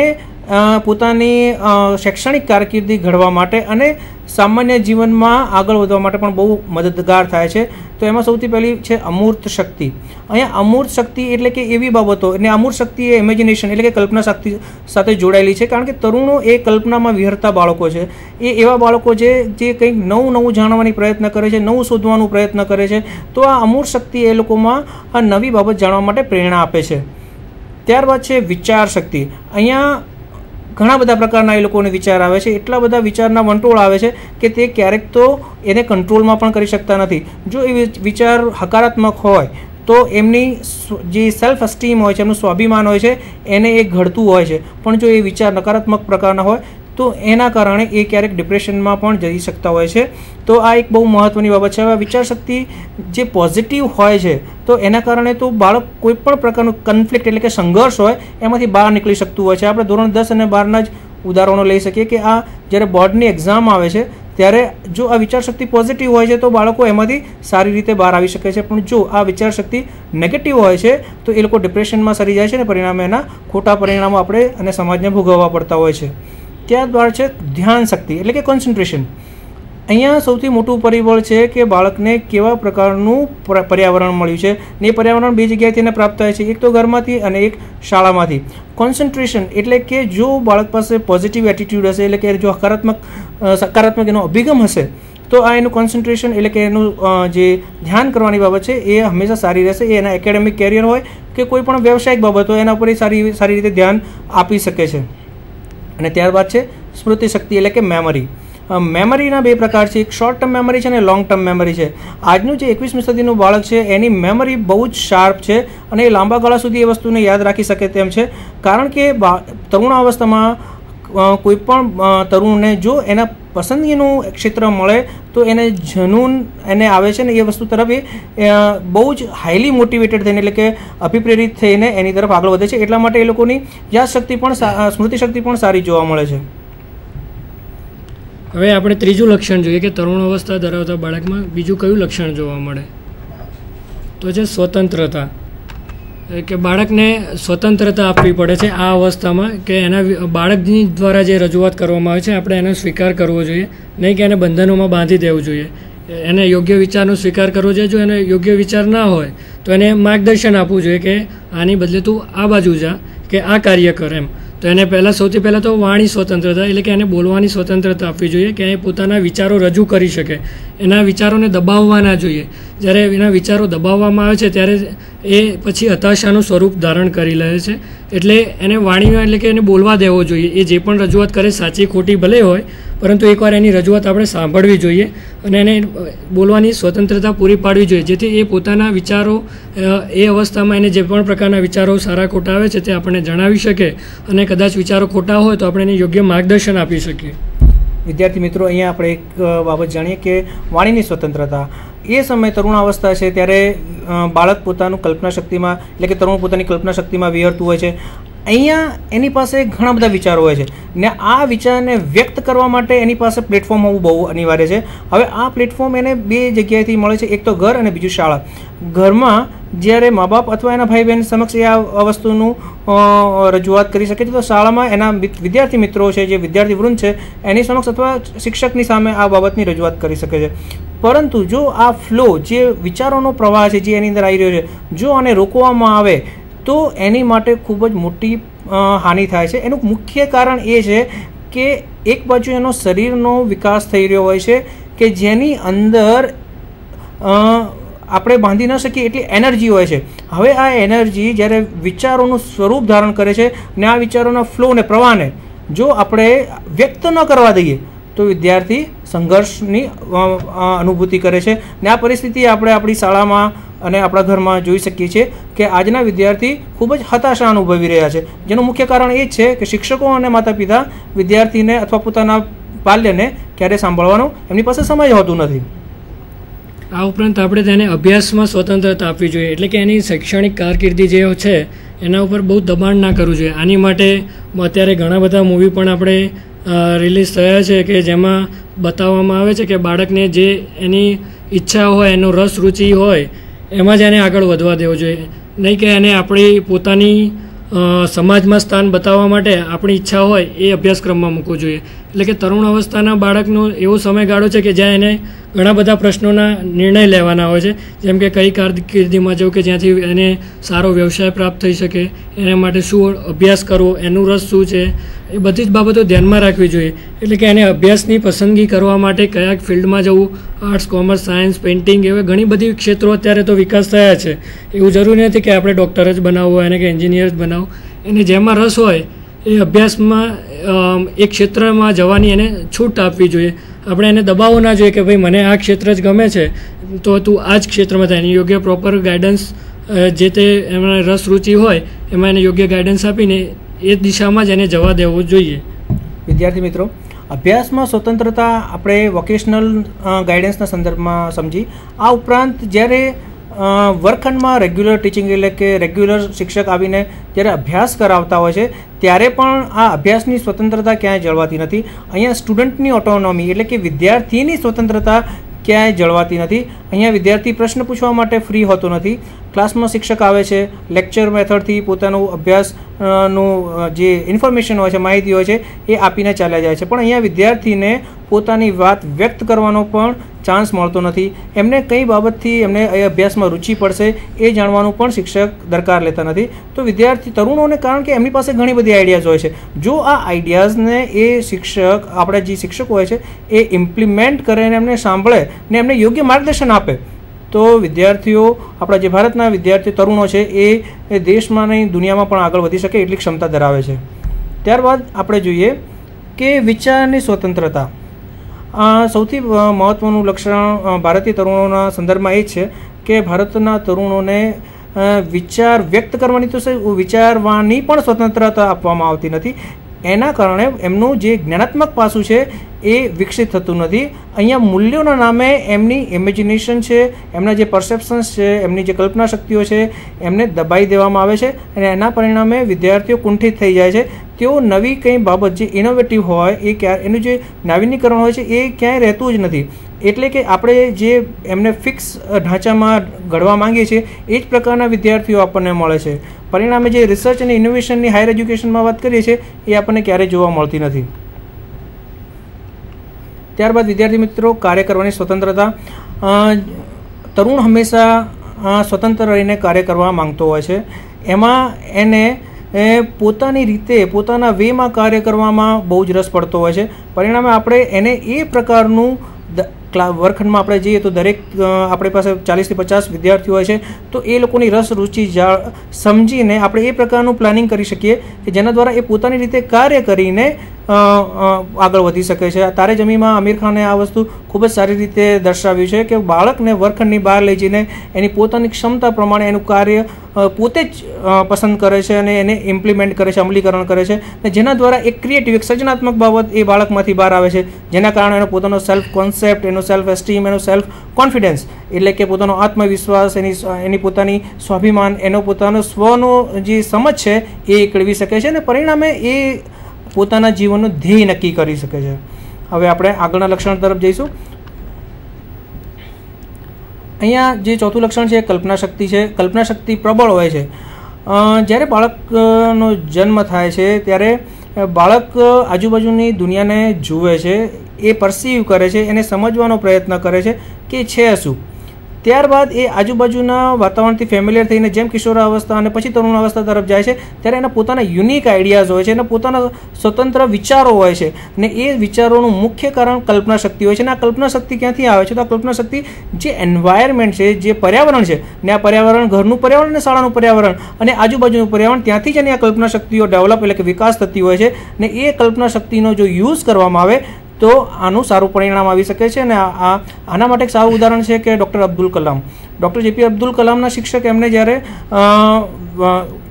પોતાની શૈક્ષણિક કારકિર્દી ઘડવા માટે અને સામાન્ય જીવનમાં આગળ વધવા માટે પણ બહુ મદદગાર થાય છે. તો એમાં સૌથી પહેલી છે અમૂર્ત શક્તિ. અહીંયા અમૂર્ત શક્તિ એટલે કે એવી બાબતો, અને અમૂર્ત શક્તિ એ ઇમેજિનેશન એટલે કે કલ્પના શક્તિ સાથે જોડાયેલી છે. કારણ કે તરુણો એ કલ્પનામાં વિહરતા બાળકો છે, એ એવા બાળકો છે જે કંઈક નવું જાણવાની પ્રયત્ન કરે છે, નવું શોધવાનો પ્રયત્ન કરે છે. તો આ અમૂર્ત શક્તિ એ લોકોમાં આ નવી બાબત જાણવા માટે પ્રેરણા આપે છે. ત્યારબાદ છે વિચાર શક્તિ. અહીંયા ઘણા બધા પ્રકારના એ લોકોને વિચાર આવે છે, એટલા બધા વિચારના વંટોળ આવે છે કે તે ક્યારેક તો એને કંટ્રોલમાં પણ કરી શકતા નથી. જો એ વિચાર હકારાત્મક હોય તો એમની જે સેલ્ફ એસ્ટીમ હોય છે, એમનું સ્વાભિમાન હોય છે, એને એ ઘડતું હોય છે. પણ જો એ વિચાર નકારાત્મક પ્રકારના હોય તો એના કારણે એ ક્યારેક ડિપ્રેશનમાં પણ જઈ શકતા હોય છે. તો આ એક બહુ મહત્ત્વની બાબત છે. હવે વિચારશક્તિ જે પોઝિટિવ હોય છે તો એના કારણે તો બાળક કોઈ પણ પ્રકારનું કન્ફ્લિક્ટ એટલે કે સંઘર્ષ હોય એમાંથી બહાર નીકળી શકતું હોય છે. આપણે ધોરણ 10 અને 12ના જ ઉદાહરણો લઈ શકીએ કે આ જ્યારે બોર્ડની એક્ઝામ આવે છે ત્યારે જો આ વિચારશક્તિ પોઝિટિવ હોય છે તો બાળકો એમાંથી સારી રીતે બહાર આવી શકે છે. પણ જો આ વિચારશક્તિ નેગેટિવ હોય છે તો એ લોકો ડિપ્રેશનમાં સરી જાય છે અને પરિણામે એના ખોટા પરિણામો આપણે અને સમાજને ભોગવવા પડતા હોય છે. ત્યારબાદ છે ધ્યાન શક્તિ એટલે કે કોન્સન્ટ્રેશન. અહીંયા સૌથી મોટું પરિબળ છે કે બાળકને કેવા પ્રકારનું પર્યાવરણ મળ્યું છે ને એ પર્યાવરણ બે જગ્યાએથી એને પ્રાપ્ત થાય છે, એક તો ઘરમાંથી અને એક શાળામાંથી. કોન્સન્ટ્રેશન એટલે કે જો બાળક પાસે પોઝિટિવ એટીટ્યૂડ હશે, એટલે કે જો સકારાત્મક એનો અભિગમ હશે, તો આ એનું કોન્સન્ટ્રેશન એટલે કે એનું જે ધ્યાન કરવાની બાબત છે એ હંમેશા સારી રહેશે. એ એના એકેડેમિક કેરિયર હોય કે કોઈ પણ વ્યવસાયિક બાબત હોય એના ઉપર એ સારી રીતે ધ્યાન આપી શકે છે. અને ત્યારબાદ છે સ્મૃતિ શક્તિ એટલે કે મેમરી. મેમરીના બે પ્રકાર છે, એક શોર્ટ ટર્મ મેમરી છે અને લોંગ ટર્મ મેમરી છે. આજનું જે 21મી સદીનું બાળક છે એની મેમરી બહુ જ શાર્પ છે અને એ લાંબા ગાળા સુધી એ વસ્તુને યાદ રાખી શકે તેમ છે, કારણ કે તરુણાવસ્થામાં કોઈ પણ તરુણને જો એના પસંદગીનું ક્ષેત્ર મળે તો એને જનૂન એને આવે છે ને એ વસ્તુ તરફ એ બહુ જ હાઈલી મોટિવેટેડ થઈને એટલે કે અભિપ્રેરિત થઈને એની તરફ આગળ વધે છે. એટલા માટે એ લોકોની યાદશક્તિ પણ સ્મૃતિ શક્તિ પણ સારી જોવા મળે છે. હવે આપણે ત્રીજું લક્ષણ જોઈએ કે તરુણ અવસ્થા ધરાવતા બાળકમાં બીજું કયું લક્ષણ જોવા મળે, તો છે સ્વતંત્રતા. કે બાળકને સ્વતંત્રતા આપવી પડે છે આ અવસ્થામાં, કે એના બાળકની દ્વારા જે રજૂઆત કરવામાં આવે છે આપણે એનો સ્વીકાર કરવો જોઈએ, નહીં કે એને બંધનોમાં બાંધી દેવું જોઈએ. એને યોગ્ય વિચારનો સ્વીકાર કરવો જોઈએ. જો એને યોગ્ય વિચાર ના હોય તો એને માર્ગદર્શન આપવું જોઈએ કે આની બદલે તું આ બાજુ જા કે આ કાર્ય કર એમ. તો એને સૌથી પહેલાં તો વાણી સ્વતંત્રતા એટલે કે એને બોલવાની સ્વતંત્રતા આપવી જોઈએ, કે એ પોતાના વિચારો રજૂ કરી શકે. એના વિચારોને દબાવવા ના જોઈએ. જ્યારે એના વિચારો દબાવવામાં આવે છે ત્યારે એ પછી હતાશાનું સ્વરૂપ ધારણ કરી લે છે. એટલે એને વાણીમાં એટલે કે એને બોલવા દેવો જોઈએ. એ જે પણ રજૂઆત કરે સાચી ખોટી ભલે હોય, પરંતુ એકવાર એની રજૂઆત આપણે સાંભળવી જોઈએ અને એને બોલવાની સ્વતંત્રતા પૂરી પાડવી જોઈએ, જેથી એ પોતાના વિચારો એ અવસ્થામાં એને જે પણ પ્રકારના વિચારો સારા ખોટા આવે છે તે આપણને જણાવી શકે અને કદાચ વિચારો ખોટા હોય તો આપણે એને યોગ્ય માર્ગદર્શન આપી શકીએ. વિદ્યાર્થી મિત્રો, અહીંયા આપણે એક બાબત જાણીએ કે વાણીની સ્વતંત્રતા. એ સમયે તરુણાવસ્થા છે ત્યારે બાળક પોતાનું કલ્પના શક્તિમાં એટલે કે તરુણ પોતાની કલ્પના શક્તિમાં વિહરતું હોય છે. અહીંયા એની પાસે ઘણા બધા વિચારો હોય છે ને આ વિચારને વ્યક્ત કરવા માટે એની પાસે પ્લેટફોર્મ હોવું બહુ અનિવાર્ય છે. હવે આ પ્લેટફોર્મ એને બે જગ્યાએથી મળે છે, એક તો ઘર અને બીજું શાળા. ઘરમાં જ્યારે મા બાપ અથવા એના ભાઈ બહેન સમક્ષ એ આ વસ્તુનું રજૂઆત કરી શકે છે, તો શાળામાં એના વિદ્યાર્થી મિત્રો છે, જે વિદ્યાર્થી વૃંદ છે એની સમક્ષ અથવા શિક્ષકની સામે આ બાબતની રજૂઆત કરી શકે છે. પરંતુ જો આ ફ્લો જે વિચારોનો પ્રવાહ છે જે એની અંદર આવી રહ્યો છે, જો આને રોકવામાં આવે તો એની માટે ખૂબ જ મોટી હાનિ થાય છે. એનું મુખ્ય કારણ એ છે કે એક બાજુ એનો શરીરનો વિકાસ થઈ રહ્યો હોય છે કે જેની અંદર આપણે બાંધી ન શકીએ એટલી એનર્જી હોય છે. હવે આ એનર્જી જ્યારે વિચારોનું સ્વરૂપ ધારણ કરે છે ને આ વિચારોના ફ્લો ને પ્રવાહને જો આપણે વ્યક્ત ન કરવા દઈએ તો વિદ્યાર્થી સંઘર્ષની અનુભૂતિ કરે છે. ને આ પરિસ્થિતિ આપણે આપણી શાળામાં અને આપણા ઘરમાં જોઈ શકીએ છીએ કે આજના વિદ્યાર્થી ખૂબ જ હતાશા અનુભવી રહ્યા છે, જેનું મુખ્ય કારણ એ જ છે કે શિક્ષકો અને માતા પિતા વિદ્યાર્થીને અથવા પોતાના બાલ્યને ક્યારે સાંભળવાનો એમની પાસે સમય હોતું નથી. આ ઉપરાંત આપણે તેને અભ્યાસમાં સ્વતંત્રતા આપવી જોઈએ, એટલે કે એની શૈક્ષણિક કારકિર્દી જે છે એના ઉપર બહુ દબાણ ના કરવું જોઈએ. આની માટે અત્યારે ઘણા બધા મૂવી પણ આપણે રિલીઝ થયા છે કે જેમાં બતાવવામાં આવે છે કે બાળકને જે એની ઈચ્છા હોય, એનો રસ રુચિ હોય એમાં જ એને આગળ વધવા દેવો જોઈએ, નહીં કે એને આપણી પોતાની સમાજમાં સ્થાન બતાવવા માટે આપણી ઈચ્છા હોય એ અભ્યાસક્રમમાં મૂકવું જોઈએ. એટલે કે તરુણ અવસ્થાના બાળકનો એવો સમયગાળો છે કે જ્યાં એને ઘણા બધા પ્રશ્નોના નિર્ણય લેવાના હોય છે, જેમ કે કઈ કારકિર્દીમાં જવું કે જ્યાંથી એને સારો વ્યવસાય પ્રાપ્ત થઈ શકે, એના માટે શું અભ્યાસ કરવો, એનું રસ શું છે, એ બધી જ બાબતો ધ્યાનમાં રાખવી જોઈએ. એટલે કે એને અભ્યાસની પસંદગી કરવા માટે કયા ફિલ્ડમાં જવું, આર્ટ્સ, કોમર્સ, સાયન્સ, પેઇન્ટિંગ એવા ઘણી બધી ક્ષેત્રો અત્યારે તો વિકાસ થયા છે. એવું જરૂરી નથી કે આપણે ડૉક્ટર જ બનાવવું હોય એને કે એન્જિનિયર જ બનાવવું. એને જેમાં રસ હોય એ અભ્યાસમાં એક ક્ષેત્રમાં જવાની એને છૂટ આપવી જોઈએ. આપણે એને દબાવવો ના જોઈએ કે ભાઈ મને આ ક્ષેત્ર જ ગમે છે તો તું આ જ ક્ષેત્રમાં થાય. એની યોગ્ય પ્રોપર ગાઈડન્સ જે તે એમાં રસ રુચિ હોય એમાં એને યોગ્ય ગાઈડન્સ આપીને એ દિશામાં જ એને જવા દેવું જોઈએ. વિદ્યાર્થી મિત્રો, અભ્યાસમાં સ્વતંત્રતા આપણે વોકેશનલ ગાઈડન્સના સંદર્ભમાં સમજી. આ ઉપરાંત જ્યારે વર્ગખંડમાં રેગ્યુલર ટીચિંગ એટલે કે રેગ્યુલર શિક્ષક આવીને જ્યારે અભ્યાસ કરાવતા હોય છે ત્યારે પણ આ અભ્યાસની સ્વતંત્રતા ક્યાંય જળવાતી નથી. અહીંયા સ્ટુડન્ટની ઓટોનોમી એટલે કે વિદ્યાર્થીની સ્વતંત્રતા ક્યાંય જળવાતી નથી. અહીંયા વિદ્યાર્થી પ્રશ્ન પૂછવા માટે ફ્રી હોતો નથી. ક્લાસમાં શિક્ષક આવે છે, લેક્ચર મેથડથી પોતાનું અભ્યાસનું જે ઇન્ફોર્મેશન હોય છે, માહિતી હોય છે એ આપીને ચાલ્યા જાય છે, પણ અહીંયા વિદ્યાર્થીને પોતાની વાત વ્યક્ત કરવાનો પણ ચાન્સ મળતો નથી. એમને કઈ બાબતથી એમને એ અભ્યાસમાં રુચિ પડશે એ જાણવાનું પણ શિક્ષક દરકાર લેતા નથી. તો વિદ્યાર્થી તરુણોને કારણ કે એમની પાસે ઘણી બધી આઈડિયાઝ હોય છે, જો આ આઈડિયાઝને એ શિક્ષક આપણા જે શિક્ષકો હોય છે એ ઇમ્પ્લિમેન્ટ કરે અને એમને સાંભળે ને એમને યોગ્ય માર્ગદર્શન આપે તો વિદ્યાર્થીઓ, આપણા જે ભારતના વિદ્યાર્થી તરુણો છે એ દેશમાં નહીં દુનિયામાં પણ આગળ વધી શકે એટલી ક્ષમતા ધરાવે છે. ત્યારબાદ આપણે જોઈએ કે વિચારની સ્વતંત્રતા. સૌથી મહત્ત્વનું લક્ષણ ભારતીય તરુણોના સંદર્ભમાં એ છે કે ભારતના તરુણોને વિચાર વ્યક્ત કરવાની તો વિચારવાની પણ સ્વતંત્રતા આપવામાં આવતી નથી. એના કારણે એમનું જે જ્ઞાનાત્મક પાસું છે એ વિકસિત થતું નથી. અહીંયા મૂલ્યોના નામે એમની ઇમેજિનેશન છે, એમના જે પરસેપ્શન્સ છે, એમની જે કલ્પના શક્તિઓ છે એમને દબાઈ દેવામાં આવે છે અને એના પરિણામે વિદ્યાર્થીઓ કુંઠિત થઈ જાય છે. તેઓ નવી કંઈ બાબત જે ઇનોવેટિવ હોય એ એનું જે નાવીનીકરણ હોય છે એ ક્યાંય રહેતું જ નથી. એટલે કે આપણે જે એમને ફિક્સ ઢાંચામાં ઘડવા માંગીએ છીએ એ જ પ્રકારના વિદ્યાર્થીઓ આપણને મળે છે. પરિણામે જે રિસર્ચ અને ઇનોવેશનની હાયર એજ્યુકેશનમાં વાત કરીએ છીએ એ આપણને ક્યારેય જોવા મળતી નથી. ત્યારબાદ વિદ્યાર્થી મિત્રો, કાર્ય કરવાની સ્વતંત્રતા. તરુણ હંમેશા સ્વતંત્ર રહીને કાર્ય કરવા માંગતો હોય છે. એમાં એને પોતાની રીતે પોતાના વેમાં કાર્ય કરવામાં બહુ જ રસ પડતો હોય છે. પરિણામે આપણે એને એ પ્રકારનું વર્ગખંડમાં આપણે જઈએ તો દરેક આપણી પાસે 40 થી 50 વિદ્યાર્થીઓ હોય છે, તો એ લોકોની રસ રુચિ સમજીને આપણે એ પ્રકારનું પ્લાનિંગ કરી શકીએ કે જેના દ્વારા એ પોતાની રીતે કાર્ય કરીને આગળ વધી શકે છે. તારે જમીનમાં આમિર ખાને આ વસ્તુ ખૂબ જ સારી રીતે દર્શાવ્યું છે કે બાળકને વર્ગખંડની બહાર લઈ જઈને એની પોતાની ક્ષમતા પ્રમાણે એનું કાર્ય પોતે જ પસંદ કરે છે અને એને ઇમ્પ્લિમેન્ટ કરે છે, અમલીકરણ કરે છે, અને જેના દ્વારા એક ક્રિએટિવ, એક સર્જનાત્મક બાબત એ બાળકમાંથી બહાર આવે છે, જેના કારણે એનો પોતાનો સેલ્ફ કોન્સેપ્ટ, એનો સેલ્ફ એસ્ટીમ, એનો સેલ્ફ કોન્ફિડન્સ એટલે કે પોતાનો આત્મવિશ્વાસ, એની પોતાની સ્વાભિમાન, એનો પોતાનો સ્વનો જે સમજ છે એ કેળવી શકે છે અને પરિણામે એ પોતાના જીવનનું ધ્યેય નક્કી કરી શકે છે. હવે આપણે આગળના લક્ષણ તરફ જઈશું. અહીંયા જે ચોથું લક્ષણ છે કલ્પના શક્તિ છે. કલ્પના શક્તિ પ્રબળ હોય છે. જ્યારે બાળકનો જન્મ થાય છે ત્યારે બાળક આજુબાજુની દુનિયાને જુએ છે, એ પરસીવ કરે છે, એને સમજવાનો પ્રયત્ન કરે છે કે છે શું. ત્યારબાદ એ આજુબાજુના વાતાવરણથી ફેમિલિયર થઈને જેમ કિશોરાવસ્થા અને પછી તરુણાવસ્થા તરફ જાય છે ત્યારે એના પોતાના યુનિક આઈડિયાઝ હોય છે, એના પોતાના સ્વતંત્ર વિચારો હોય છે ને એ વિચારોનું મુખ્ય કારણ કલ્પના શક્તિ હોય છે. અને આ કલ્પના શક્તિ ક્યાંથી આવે છે? તો આ કલ્પના શક્તિ જે એન્વાયરમેન્ટ છે, જે પર્યાવરણ છે, ને આ પર્યાવરણ ઘરનું પર્યાવરણ અને શાળાનું પર્યાવરણ અને આજુબાજુનું પર્યાવરણ, ત્યાંથી જ એની આ કલ્પના શક્તિઓ ડેવલપ એટલે કે વિકાસ થતી હોય છે. ને એ કલ્પના શક્તિનો જો યુઝ કરવામાં આવે તો આનું સારું પરિણામ આવી શકે છે. અને આના માટે એક સારું ઉદાહરણ છે કે doctor Abdul Kalam. Doctor JP Abdul કલામના શિક્ષક એમને જ્યારે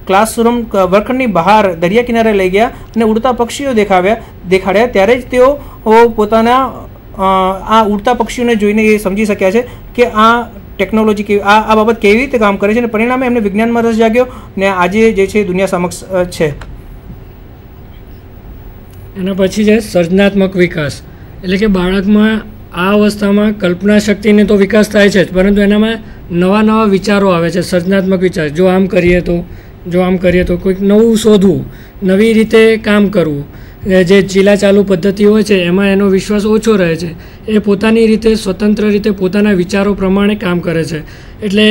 ક્લાસરૂમ વર્ગખંડની બહાર દરિયા કિનારે લઈ ગયા અને ઉડતા પક્ષીઓ દેખાડ્યા ત્યારે જ તેઓ પોતાના આ ઉડતા પક્ષીઓને જોઈને એ સમજી શક્યા છે કે આ ટેકનોલોજી આ બાબત કેવી રીતે કામ કરે છે, અને પરિણામે એમને વિજ્ઞાનમાં રસ જાગ્યો ને આજે જે છે દુનિયા સમક્ષ છે. એના પછી છે સર્જનાત્મક વિકાસ. એટલે કે બાળકમાં આ અવસ્થામાં કલ્પના શક્તિને તો વિકાસ થાય છે જ, પરંતુ એનામાં નવા નવા વિચારો આવે છે, સર્જનાત્મક વિચાર. જો આમ કરીએ તો કોઈક નવું શોધવું, નવી રીતે કામ કરવું. જે ચીલાચાલુ પદ્ધતિ હોય છે એમાં એનો વિશ્વાસ ઓછો રહે છે. એ પોતાની રીતે સ્વતંત્ર રીતે પોતાના વિચારો પ્રમાણે કામ કરે છે. એટલે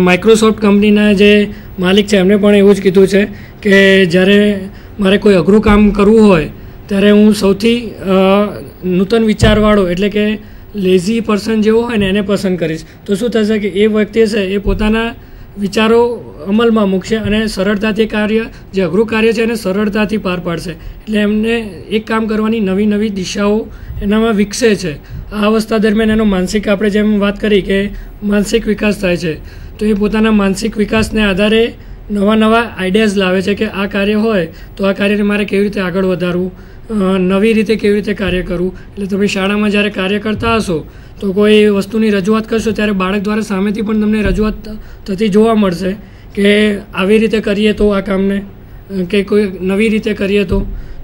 માઇક્રોસોફ્ટ કંપનીના જે માલિક છે એમણે પણ એવું જ કીધું છે કે જ્યારે મારે કોઈ અઘરું કામ કરવું હોય ત્યારે હું સૌથી નૂતન વિચારવાળો એટલે કે લેઝી પર્સન જેવો હોય ને એને પસંદ કરીશ. તો શું થશે કે એ વ્યક્તિ છે એ પોતાના વિચારો અમલમાં મૂકશે અને સરળતાથી જે અઘરું કાર્ય છે એને સરળતાથી પાર પાડશે. એટલે એમને એક કામ કરવાની નવી નવી દિશાઓ એનામાં વિકસે છે. આ અવસ્થા દરમિયાન એનો માનસિક, આપણે જેમ વાત કરી કે માનસિક વિકાસ થાય છે, તો એ પોતાના માનસિક વિકાસને આધારે નવા નવા આઈડિયાઝ લાવે છે કે આ કાર્ય હોય તો આ કાર્યને મારે કેવી રીતે આગળ વધારવું, નવી રીતે કેવી રીતે કાર્ય કરવું. એટલે તમે શાળામાં જ્યારે કાર્ય કરતા હશો તો કોઈ વસ્તુની રજૂઆત કરશો ત્યારે બાળક દ્વારા સામેથી પણ તમને રજૂઆત થતી જોવા મળશે કે આવી રીતે કરીએ તો આ કામને, કે કોઈ નવી રીતે કરીએ તો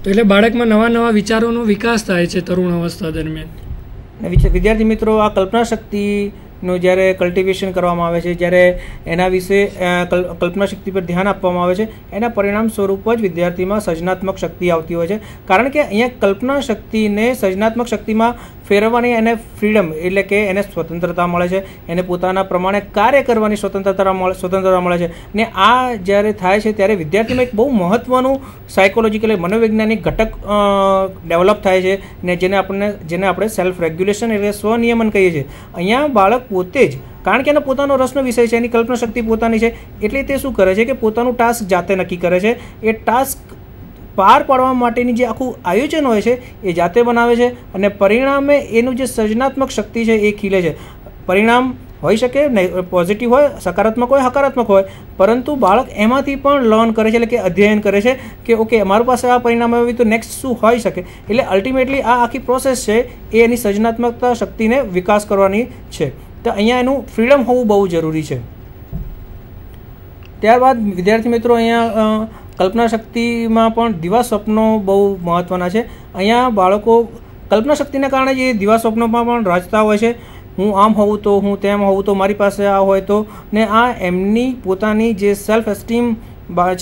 એટલે બાળકમાં નવા નવા વિચારોનો વિકાસ થાય છે તરુણ અવસ્થા દરમિયાન. વિદ્યાર્થી મિત્રો, આ કલ્પના શક્તિ નું જ્યારે કલ્ટિવેશન કરવામાં આવે છે, જ્યારે એના વિશે કલ્પના શક્તિ પર ધ્યાન આપવામાં આવે છે, એના પરિણામ સ્વરૂપ જ વિદ્યાર્થીમાં સર્જનાત્મક શક્તિ આવતી હોય છે. કારણ કે અહીંયા કલ્પના શક્તિને સર્જનાત્મક શક્તિમાં ફેરવવાની એને ફ્રીડમ એટલે કે એને સ્વતંત્રતા મળે છે, એને પોતાના પ્રમાણે કાર્ય કરવાની સ્વતંત્રતા મળે છે. ને આ જ્યારે થાય છે ત્યારે વિદ્યાર્થીમાં એક બહુ મહત્ત્વનું સાયકોલોજીકલ મનોવૈજ્ઞાનિક ઘટક ડેવલપ થાય છે ને જેને આપણે સેલ્ફ રેગ્યુલેશન એટલે સ્વનિયમન કહીએ છીએ. અહીંયા બાળક પોતે જ, કારણ કે એનો પોતાનો રસનો વિષય છે, એની કલ્પના શક્તિ પોતાની છે, એટલે તે શું કરે છે કે પોતાનું ટાસ્ક જાતે નક્કી કરે છે. એ ટાસ્ક પાર પાડવા માટેની જે આખું આયોજન હોય છે એ જાતે બનાવે છે અને પરિણામે એનું જે સર્જનાત્મક શક્તિ છે એ ખીલે છે. પરિણામ હોઈ શકે પોઝિટિવ હોય, સકારાત્મક હોય, હકારાત્મક હોય, પરંતુ બાળક એમાંથી પણ લર્ન કરે છે, એટલે કે અધ્યયન કરે છે કે ઓકે અમારી પાસે આ પરિણામ આવ્યું તો નેક્સ્ટ શું હોઈ શકે. એટલે અલ્ટિમેટલી આ આખી પ્રોસેસ છે એ એની સર્જનાત્મકતા શક્તિને વિકાસ કરવાની છે. તો અહીંયા એનું ફ્રીડમ હોવું બહુ જરૂરી છે. ત્યારબાદ વિદ્યાર્થી મિત્રો અહીંયા કલ્પના શક્તિમાં પણ દિવા સ્વપ્નો બહુ મહત્ત્વના છે. અહીંયા બાળકો કલ્પના શક્તિના કારણે જે દિવા સ્વપ્નોમાં પણ રચતા હોય છે, હું આમ હોઉં તો, હું તેમ હોઉં તો, મારી પાસે આ હોય તો, ને આ એમની પોતાની જે સેલ્ફ એસ્ટીમ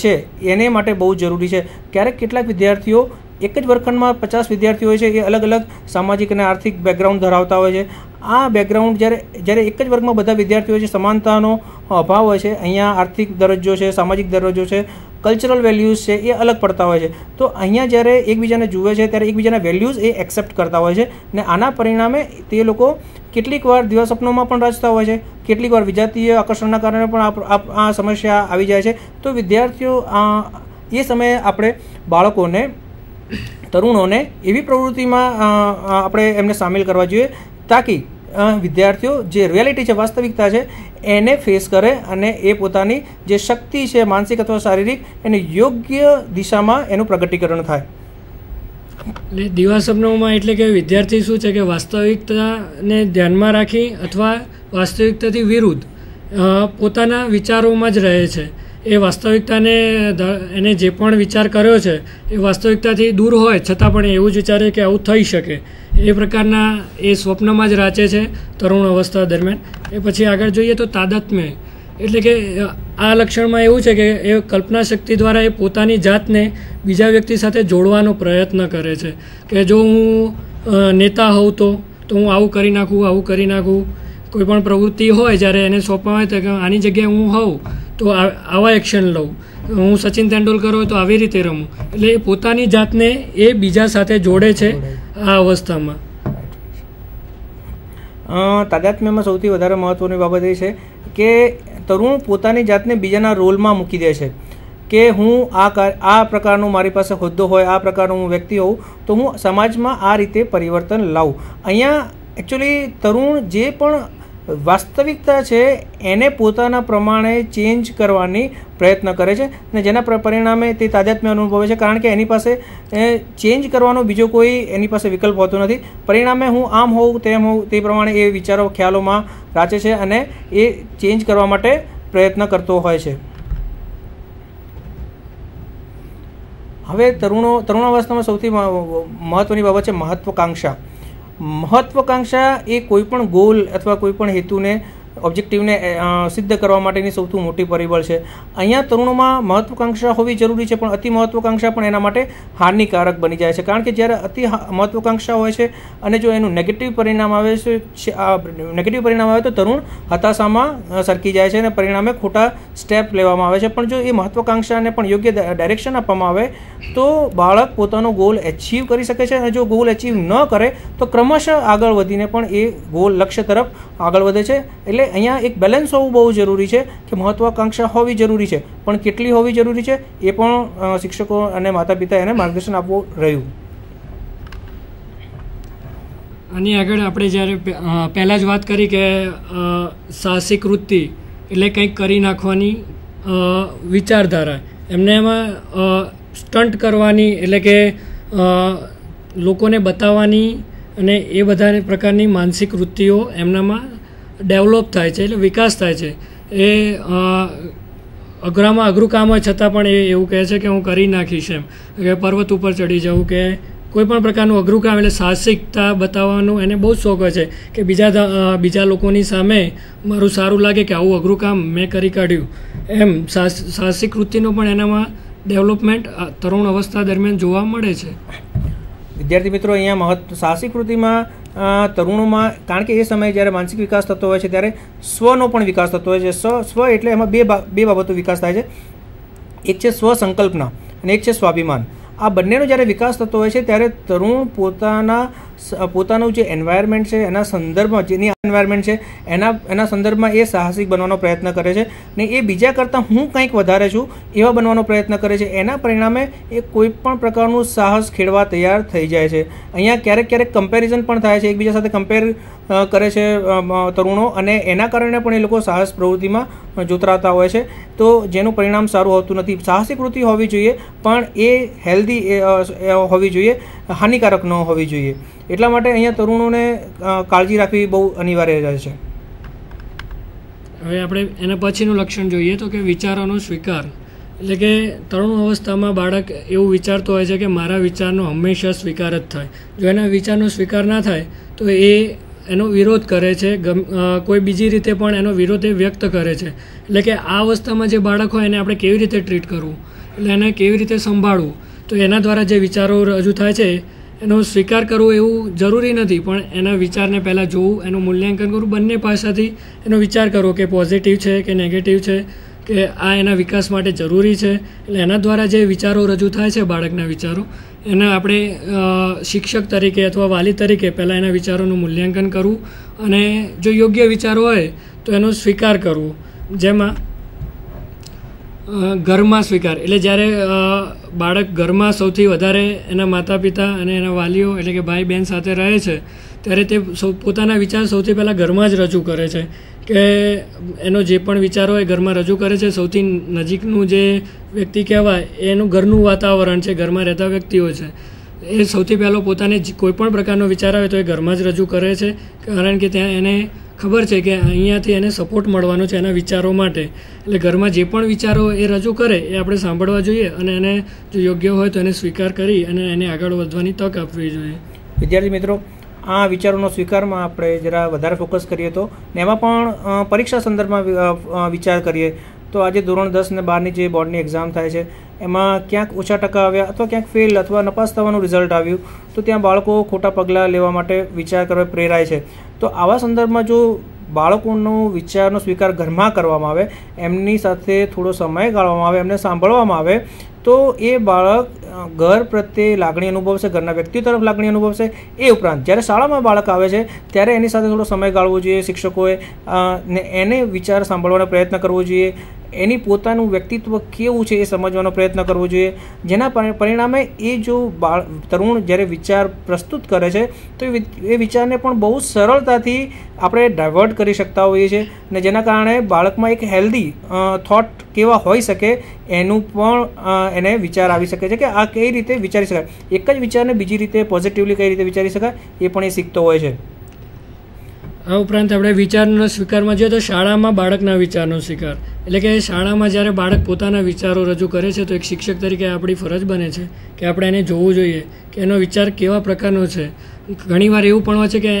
છે એને માટે બહુ જરૂરી છે. ક્યારેક કેટલાક વિદ્યાર્થીઓ એક જ વર્ગખંડમાં 50 વિદ્યાર્થીઓ હોય છે, એ અલગ અલગ સામાજિક અને આર્થિક બેકગ્રાઉન્ડ ધરાવતા હોય છે. આ બેકગ્રાઉન્ડ જ્યારે એક જ વર્ગમાં બધા વિદ્યાર્થીઓ છે, સમાનતાનો અભાવ હોય છે. અહીંયા આર્થિક દરજ્જો છે, સામાજિક દરજ્જો છે, કલ્ચરલ વેલ્યુઝ છે, એ અલગ પડતા હોય છે. તો અહીંયા જ્યારે એકબીજાને જુએ છે ત્યારે એકબીજાના વેલ્યુઝ એ એક્સેપ્ટ કરતા હોય છે ને આના પરિણામે તે લોકો કેટલીક વાર દિવા સ્વપ્નોમાં પણ રચતા હોય છે, કેટલીક વાર વિજાતીય આકર્ષણના કારણે પણ આ સમસ્યા આવી જાય છે. તો વિદ્યાર્થીઓ એ સમયે આપણે બાળકોને, તરુણોને એવી પ્રવૃત્તિમાં આપણે એમને સામેલ કરવા જોઈએ તાકી વિદ્યાર્થીઓ જે રિયાલિટી છે, વાસ્તવિકતા છે, એને ફેસ કરે અને એ પોતાની જે શક્તિ છે માનસિક અથવા શારીરિક એને યોગ્ય દિશામાં એનું પ્રગટીકરણ થાય. એટલે દિવા સ્વપ્નોમાં એટલે કે વિદ્યાર્થી શું છે કે વાસ્તવિકતાને ધ્યાનમાં રાખી અથવા વાસ્તવિકતાથી વિરુદ્ધ પોતાના વિચારોમાં જ રહે છે. એ વાસ્તવિકતાને એને જે પણ વિચાર કર્યો છે એ વાસ્તવિકતાથી દૂર હોય છતાં પણ એવું જ વિચારે કે આવું થઈ શકે, એ પ્રકારના એ સ્વપ્નમાં જ રાચે છે તરુણ અવસ્થા દરમિયાન. એ પછી આગળ જોઈએ તો તાદાત્મ્ય, એટલે કે આ લક્ષણમાં એવું છે કે એ કલ્પના શક્તિ દ્વારા એ પોતાની જાતને બીજા વ્યક્તિ સાથે જોડવાનો પ્રયત્ન કરે છે કે જો હું નેતા હોઉં તો હું આવું કરી નાખું, આવું કરી નાખું. કોઈ પણ પ્રવૃત્તિ હોય જ્યારે એને સોંપવામાં આવે તો કે આની જગ્યાએ હું હોઉં તો આવા એક્શન લઉં, હું સચિન તેંડુલકર હોય તો આવી રીતે રમું. એટલે એ પોતાની જાતને એ બીજા સાથે જોડે છે આ અવસ્થામાં. તાદાત્મ્યમાં સૌથી વધારે મહત્ત્વની બાબત એ છે કે તરુણ પોતાની જાતને બીજાના રોલમાં મૂકી દે છે કે હું આ પ્રકારનું મારી પાસે હોદ્દો હોય, આ પ્રકારનું હું વ્યક્તિ હોઉં તો હું સમાજમાં આ રીતે પરિવર્તન લાવું. અહીંયા એકચ્યુઅલી તરુણ જે પણ વાસ્તવિકતા છે એને પોતાના પ્રમાણે ચેન્જ કરવાની પ્રયત્ન કરે છે અને જેના પરિણામે તે તાદાત્મ્ય અનુભવે છે. કારણ કે એની પાસે ચેન્જ કરવાનો બીજો કોઈ એની પાસે વિકલ્પ હોતો નથી. પરિણામે હું આમ હોઉં તેમ હોઉં તે પ્રમાણે એ વિચારો ખ્યાલોમાં રાચે છે અને એ ચેન્જ કરવા માટે પ્રયત્ન કરતો હોય છે. હવે તરુણાવસ્થામાં સૌથી મહત્ત્વની બાબત છે મહત્વાકાંક્ષા. મહત્વાકાંક્ષા એ કોઈ પણ ગોલ અથવા કોઈ પણ હેતુને, ઓબ્જેક્ટિવને સિદ્ધ કરવા માટેની સૌથી મોટી પરિબળ છે. અહીંયા તરુણોમાં મહત્વાકાંક્ષા હોવી જરૂરી છે, પણ અતિ મહત્વાકાંક્ષા પણ એના માટે હાનિકારક બની જાય છે. કારણ કે જ્યારે અતિ મહત્વાકાંક્ષા હોય છે અને જો એનું નેગેટિવ પરિણામ આવે તો તરુણ હતાશામાં સરકી જાય છે અને પરિણામે ખોટા સ્ટેપ લેવામાં આવે છે. પણ જો એ મહત્વાકાંક્ષાને પણ યોગ્ય ડાયરેક્શન આપવામાં આવે તો બાળક પોતાનો ગોલ એચીવ કરી શકે છે અને જો ગોલ એચીવ ન કરે તો ક્રમશઃ આગળ વધીને પણ એ ગોલ લક્ષ્ય તરફ આગળ વધે છે. એટલે અહીંયા એક બેલેન્સ હોવું બહુ જરૂરી છે કે મહત્વાકાંક્ષા હોવી જરૂરી છે, પણ કેટલી હોવી જરૂરી છે એ પણ શિક્ષકો અને માતા પિતા એને માર્ગદર્શન આપવું રહ્યું. આની આગળ આપણે જ્યારે પહેલાં જ વાત કરી કે સાહસિક વૃત્તિ એટલે કંઈક કરી નાખવાની વિચારધારા, એમને એમાં સ્ટન્ટ કરવાની એટલે કે લોકોને બતાવવાની અને એ બધા પ્રકારની માનસિક વૃત્તિઓ એમનામાં ડેવલપ થાય છે, એટલે વિકાસ થાય છે. એ અઘરામાં અઘરું કામ હોય છતાં પણ એ એવું કહે છે કે હું કરી નાખીશ, એમ કે પર્વત ઉપર ચડી જાઉં કે કોઈ પણ પ્રકારનું અઘરું કામ એટલે સાહસિકતા બતાવવાનો એને બહુ જ શોખ હોય છે કે બીજા લોકોની સામે મારું સારું લાગે કે આવું અઘરું કામ મેં કરી કાઢ્યું. એમ સાહસિક વૃત્તિનો પણ એનામાં ડેવલપમેન્ટ તરુણ અવસ્થા દરમિયાન જોવા મળે છે. વિદ્યાર્થી મિત્રો, અહીંયા સાહસિક વૃત્તિમાં તરુણોમાં, કારણ કે એ સમયે જ્યારે માનસિક વિકાસ થતો હોય છે ત્યારે સ્વનો પણ વિકાસ થતો હોય છે. સ્વ એટલે એમાં બે બાબતો વિકાસ થાય છે. એક છે સ્વસંકલ્પના અને એક છે સ્વાભિમાન. આ બંનેનો જ્યારે વિકાસ થતો હોય છે ત્યારે તરુણ પોતાનું જે એન્વાયરમેન્ટ છે એના સંદર્ભમાં, જેની એન્વાયરમેન્ટ છે એના સંદર્ભમાં એ સાહસિક બનવાનો પ્રયત્ન કરે છે ને એ બીજા કરતાં હું કંઈક વધારે છું એવા બનવાનો પ્રયત્ન કરે છે. એના પરિણામે એ કોઈ પણ પ્રકારનું સાહસ ખેડવા તૈયાર થઈ જાય છે. અહીંયા ક્યારેક કમ્પેરિઝન પણ થાય છે, એકબીજા સાથે કમ્પેર કરે છે તરુણો, અને એના કારણે પણ એ લોકો સાહસ પ્રવૃત્તિમાં જોતરાતા હોય છે, તો જેનું પરિણામ સારું હોતું નથી. સાહસિક વૃત્તિ હોવી જોઈએ પણ એ હેલ્ધી હોવી જોઈએ, હાનિકારક ન હોવી જોઈએ. એટલા માટે અહીંયા તરુણોને કાળજી રાખવી બહુ અનિવાર્ય રહે છે. હવે આપણે એના પછીનું લક્ષણ જોઈએ તો કે વિચારોનો સ્વીકાર. એટલે કે તરુણ અવસ્થામાં બાળક એવું વિચારતો હોય છે કે મારા વિચારનો હંમેશા સ્વીકાર જ થાય. જો એના વિચારનો સ્વીકાર ના થાય તો એનો વિરોધ કરે છે, કોઈ બીજી રીતે પણ એનો વિરોધ એ વ્યક્ત કરે છે. એટલે કે આ અવસ્થામાં જે બાળક હોય એને આપણે કેવી રીતે ટ્રીટ કરવું, એટલે એને કેવી રીતે સંભાળવું, તો એના દ્વારા જે વિચારો રજૂ થાય છે એનો સ્વીકાર કરવો એવું જરૂરી નથી, પણ એના વિચારને પહેલાં જોવું, એનું મૂલ્યાંકન કરવું, બંને પાસાથી એનો વિચાર કરવો કે પોઝિટિવ છે કે નેગેટિવ છે, કે આ એના વિકાસ માટે જરૂરી છે. એટલે એના દ્વારા જે વિચારો રજૂ થાય છે, બાળકના વિચારો, એને આપણે શિક્ષક તરીકે અથવા વાલી તરીકે પહેલાં એના વિચારોનું મૂલ્યાંકન કરવું અને જો યોગ્ય વિચારો હોય તો એનો સ્વીકાર કરવો. જેમાં ઘરમાં સ્વીકાર, એટલે જ્યારે બાળક ઘરમાં સૌથી વધારે એના માતા પિતા અને એના વાલીઓ એટલે કે ભાઈ બહેન સાથે રહે છે ત્યારે તે પોતાના વિચાર સૌથી પહેલાં ઘરમાં જ રજૂ કરે છે, કે એનો જે પણ વિચાર હોય ઘરમાં રજૂ કરે છે. સૌથી નજીકનું જે વ્યક્તિ કહેવાય એનું ઘરનું વાતાવરણ છે, ઘરમાં રહેતા વ્યક્તિઓ છે, એ સૌથી પહેલો પોતાને કોઈ પણ પ્રકારનો વિચાર આવે તો એ ઘરમાં જ રજૂ કરે છે, કારણ કે ત્યાં એને ખબર છે કે અહીંયાથી એને સપોર્ટ મળવાનો છે એના વિચારો માટે. એટલે ઘરમાં જે પણ વિચારો એ રજૂ કરે એ આપણે સાંભળવા જોઈએ અને એને જો યોગ્ય હોય તો એને સ્વીકાર કરી અને એને આગળ વધવાની તક આપવી જોઈએ. વિદ્યાર્થી મિત્રો, આ વિચારોનો સ્વીકારમાં આપણે જરા વધારે ફોકસ કરીએ તો, ને એમાં પણ પરીક્ષા સંદર્ભમાં વિચાર કરીએ તો આજે ધોરણ 10 અને 12ની જે બોર્ડની એક્ઝામ થાય છે એમાં ક્યાંક ઓછા ટકા આવ્યા અથવા ક્યાંક ફેલ અથવા નપાસ થવાનું રિઝલ્ટ આવ્યું તો ત્યાં બાળકો ખોટા પગલાં લેવા માટે વિચાર કરવા પ્રેરાય છે. તો આવા સંદર્ભમાં જો બાળકોનો વિચારનો સ્વીકાર ઘરમાં કરવામાં આવે, એમની સાથે થોડો સમય ગાળવામાં આવે, એમને સાંભળવામાં આવે તો એ બાળક ઘર પ્રત્યે લાગણી અનુભવશે, ઘરના વ્યક્તિઓ તરફ લાગણી અનુભવશે. એ ઉપરાંત જ્યારે શાળામાં બાળક આવે છે ત્યારે એની સાથે થોડો સમય ગાળવો જોઈએ શિક્ષકોએ, ને એને વિચાર સાંભળવાનો પ્રયત્ન કરવો જોઈએ, એની પોતાનું વ્યક્તિત્વ કેવું છે એ સમજવાનો પ્રયત્ન કરવો જોઈએ. જેના પરિણામે એ જો તરુણ જ્યારે વિચાર પ્રસ્તુત કરે છે તો એ વિચારને પણ બહુ સરળતાથી આપણે ડાયવર્ટ કરી શકતા હોઈએ છીએ, ને જેના કારણે બાળકમાં એક હેલ્ધી થોટ કેવા હોઈ શકે એનું પણ એને વિચાર આવી શકે છે કે આ કઈ રીતે વિચારી શકાય, એક જ વિચારને બીજી રીતે પોઝિટિવલી કઈ રીતે વિચારી શકાય એ પણ એ શીખતો હોય છે. આ ઉપરાંત આપણે વિચારના સ્વીકારમાં જોઈએ તો શાળામાં બાળકના વિચારનો સ્વીકાર, એટલે કે શાળામાં જ્યારે બાળક પોતાના વિચારો રજૂ કરે છે તો એક શિક્ષક તરીકે આપણી ફરજ બને છે કે આપણે એને જોવું જોઈએ કે એનો વિચાર કેવા પ્રકારનો છે. ઘણીવાર એવું પણ હોય છે કે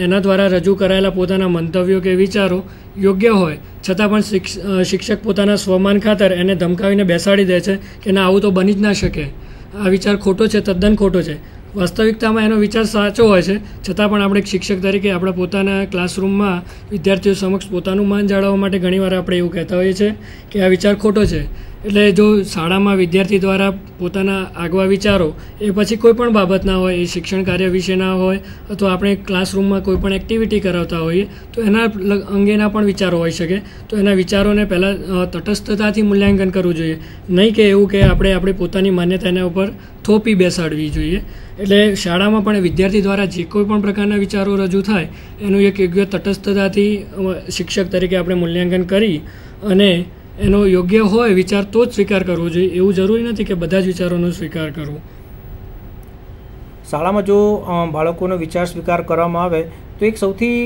એના દ્વારા રજૂ કરાયેલા પોતાના મંતવ્યો કે વિચારો યોગ્ય હોય છતાં પણ શિક્ષક પોતાના સ્વમાન ખાતર એને ધમકાવીને બેસાડી દે છે કે ના, આવું તો બની જ ના શકે, આ વિચાર ખોટો છે, તદ્દન ખોટો છે. વાસ્તવિકતામાં એનો વિચાર સાચો હોય છે, છતાં પણ આપણે એક શિક્ષક તરીકે આપણે પોતાના ક્લાસરૂમમાં વિદ્યાર્થીઓ સમક્ષ પોતાનું માન જાળવવા માટે ઘણીવાર આપણે એવું કહેતા હોઈએ છીએ કે આ વિચાર ખોટો છે. એટલે જો શાળામાં વિદ્યાર્થી દ્વારા પોતાના આગવા વિચારો એ પછી કોઈ પણ બાબતના હોય, એ શિક્ષણ કાર્ય વિશેના હોય અથવા આપણે ક્લાસરૂમમાં કોઈ પણ એક્ટિવિટી કરાવતા હોઈએ તો એના અંગેના પણ વિચારો હોઈ શકે. તો એના વિચારોને પહેલાં તટસ્થતાથી મૂલ્યાંકન કરવું જોઈએ, નહીં કે એવું કે આપણે આપણી પોતાની માન્યતા એના ઉપર થોપી બેસાડવી જોઈએ. એટલે શાળામાં પણ વિદ્યાર્થી દ્વારા જે કોઈ પણ પ્રકારના વિચારો રજૂ થાય એનું એક યોગ્ય તટસ્થતાથી શિક્ષક તરીકે આપણે મૂલ્યાંકન કરી અને એનો યોગ્ય હોય વિચાર તો જ સ્વીકાર કરવો જોઈએ. એવું જરૂરી નથી કે બધા જ વિચારોનો સ્વીકાર કરવો. શાળામાં જો બાળકોનો વિચાર સ્વીકાર કરવામાં આવે તો એક સૌથી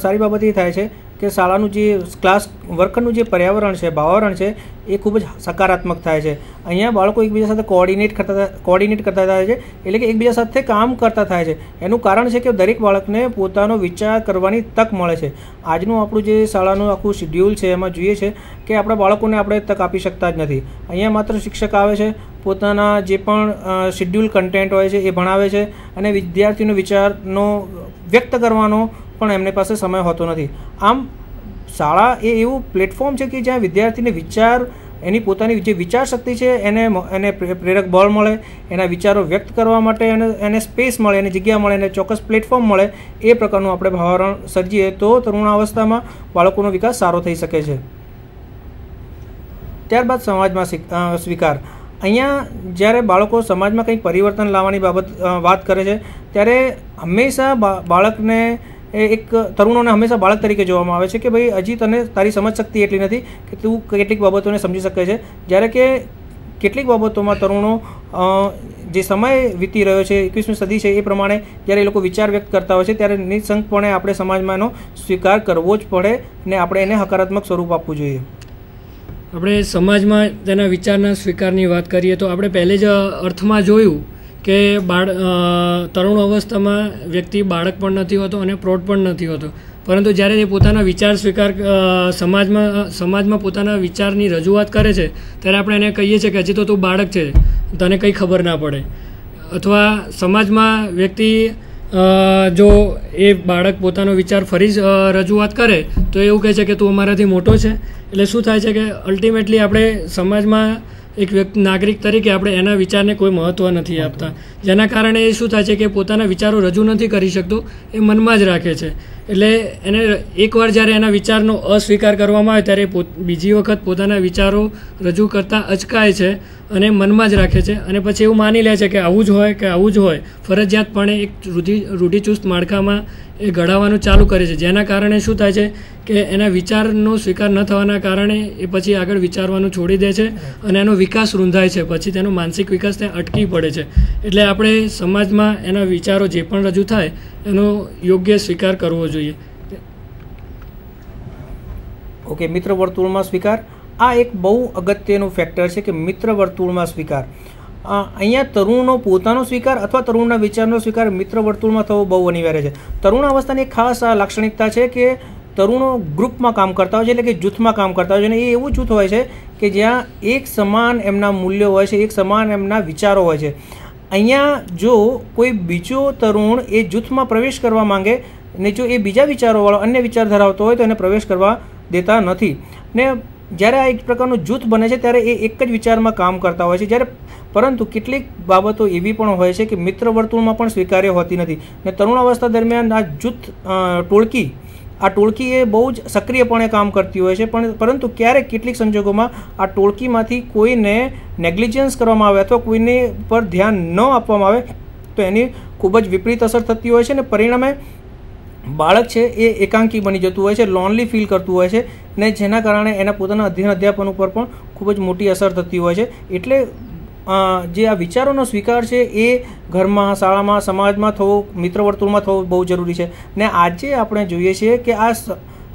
સારી બાબત એ થાય છે કે કે શાળાનું જે ક્લાસ વર્કનું જે પર્યાવરણ છે, વાતાવરણ છે એ ખૂબ જ સકારાત્મક થાય છે. અહીંયા બાળકો એકબીજા સાથે કોર્ડિનેટ કરતા થાય છે, એટલે કે એકબીજા સાથે કામ કરતા થાય છે. એનું કારણ છે કે દરેક બાળકને પોતાનો વિચાર કરવાની તક મળે છે. આજનું આપણું જે શાળાનું આખું શિડ્યુલ છે એમાં જોઈએ છે કે આપણા બાળકોને આપણે તક આપી શકતા જ નથી. અહીંયા માત્ર શિક્ષક આવે છે, પોતાના જે પણ શિડ્યુલ કન્ટેન્ટ હોય છે એ ભણાવે છે અને વિદ્યાર્થીનો વિચારનો વ્યક્ત કરવાનો પણ એમની પાસે સમય હોતો નથી. આમ શાળા એ એવું પ્લેટફોર્મ છે કે જ્યાં વિદ્યાર્થીને વિચાર, એની પોતાની જે વિચાર શક્તિ છે એને પ્રેરક બળ મળે, એના વિચારો વ્યક્ત કરવા માટે એને સ્પેસ મળે, એને જગ્યા મળે, એને ચોક્કસ પ્લેટફોર્મ મળે. એ પ્રકારનું આપણે વાતાવરણ સર્જીએ તો તરુણાવસ્થામાં બાળકોનો વિકાસ સારો થઈ શકે છે. ત્યારબાદ સમાજમાં સ્વીકાર. અહીંયા જ્યારે બાળકો સમાજમાં કંઈક પરિવર્તન લાવવાની વાત કરે છે ત્યારે હંમેશા બાળકને તરુણોને હંમેશા બાળક તરીકે જોવામાં આવે છે કે ભાઈ હજી તને તારી સમજ શક્તિ એટલી નથી કે તું કેટલીક બાબતોને સમજી શકે છે. જ્યારે કે કેટલીક બાબતોમાં તરુણો જે સમય વીતી રહ્યો છે, 21મી સદી છે, એ પ્રમાણે જ્યારે એ લોકો વિચાર વ્યક્ત કરતા હોય છે ત્યારે નિઃશંકપણે આપણે સમાજમાં એનો સ્વીકાર કરવો જ પડે ને આપણે એને હકારાત્મક સ્વરૂપ આપવું જોઈએ. આપણે સમાજમાં તેના વિચારના સ્વીકારની વાત કરીએ તો આપણે પહેલે જ અર્થમાં જોયું કે તરુણ અવસ્થામાં વ્યક્તિ બાળક પણ નથી હોતો અને પ્રૌઢ પણ નથી હોતો, પરંતુ જ્યારે તે પોતાના વિચાર સ્વીકાર સમાજમાં પોતાના વિચારની રજૂઆત કરે છે ત્યારે આપણે એને કહીએ છીએ કે હજી તો તું બાળક છે, તને કંઈ ખબર ના પડે. અથવા સમાજમાં વ્યક્તિ જો એ બાળક પોતાનો વિચાર ફરી રજૂઆત કરે તો એવું કહે છે કે તું અમારાથી મોટો છે. એટલે શું થાય છે કે અલ્ટિમેટલી આપણે સમાજમાં એક નાગરિક તરીકે આપણે એના વિચારને કોઈ મહત્ત્વ નથી આપતા, જેના કારણે એ શું થાય છે કે પોતાના વિચારો રજૂ નથી કરી શકતો, એ મનમાં જ રાખે છે. એટલે એને એકવાર જ્યારે એના વિચારનો અસ્વીકાર કરવામાં આવે ત્યારે બીજી વખત પોતાના વિચારો રજૂ કરતાં અચકાય છે અને મનમાં જ રાખે છે અને પછી એવું માની લે છે કે આવું જ હોય ફરજિયાતપણે એક રૂઢિચુસ્ત માળખામાં એ ઘડાવવાનું ચાલુ કરે છે, જેના કારણે શું થાય છે કે એના વિચારનો સ્વીકાર ન થવાના કારણે એ પછી આગળ વિચારવાનું છોડી દે છે અને એનો વિકાસ રૂંધાય છે, પછી તેનો માનસિક વિકાસ ત્યાં અટકી પડે છે. એટલે આપણે સમાજમાં એના વિચારો જે પણ રજૂ થાય એનો યોગ્ય સ્વીકાર કરવો જોઈએ. ઓકે, મિત્ર વર્તુળમાં સ્વીકાર. આ એક બહુ અગત્યનું ફેક્ટર છે કે મિત્ર વર્તુળમાં સ્વીકાર. અહીંયા તરુણનો પોતાનો સ્વીકાર અથવા તરુણના વિચારનો સ્વીકાર મિત્ર વર્તુળમાં થવો બહુ અનિવાર્ય છે. તરુણ અવસ્થાની ખાસ આ લાક્ષણિકતા છે કે તરુણો ગ્રુપમાં કામ કરતા હોય છે, એટલે કે જૂથમાં કામ કરતા હોય છે. અને એ એવું જૂથ હોય છે કે જ્યાં એક સમાન એમના મૂલ્યો હોય છે, એક સમાન એમના વિચારો હોય છે. અહીંયા જો કોઈ બીજો તરુણ એ જૂથમાં પ્રવેશ કરવા માંગે ને જો એ બીજા વિચારોવાળો અન્ય વિચાર ધરાવતો હોય તો એને પ્રવેશ કરવા દેતા નથી. ને જ્યારે આ એક પ્રકારનું જૂથ બને છે ત્યારે એ એક જ વિચારમાં કામ કરતા હોય છે. પરંતુ કેટલીક બાબતો એવી પણ હોય છે કે મિત્ર વર્તુળમાં પણ સ્વીકાર્ય હોતી નથી. ને તરુણાવસ્થા દરમિયાન આ જૂથ ટોળકી એ બહુ જ સક્રિયપણે કામ કરતી હોય છે, પરંતુ ક્યારેક કેટલીક સંજોગોમાં આ ટોળકીમાંથી કોઈને નેગ્લિજન્સ કરવામાં આવે અથવા કોઈને પર ધ્યાન ન આપવામાં આવે તો એની ખૂબ જ વિપરીત અસર થતી હોય છે ને પરિણામે બાળક છે એ એકાંકી બની જતું હોય છે, લોનલી ફીલ કરતું હોય છે ને જેના કારણે એના પોતાના અધ્યાપન ઉપર પણ ખૂબ જ મોટી અસર થતી હોય છે. એટલે જે આ વિચારોનો સ્વીકાર છે એ ઘરમાં, શાળામાં, સમાજમાં થવો, મિત્ર વર્તુળમાં થવો બહુ જરૂરી છે. ને આજે આપણે જોઈએ છીએ કે આ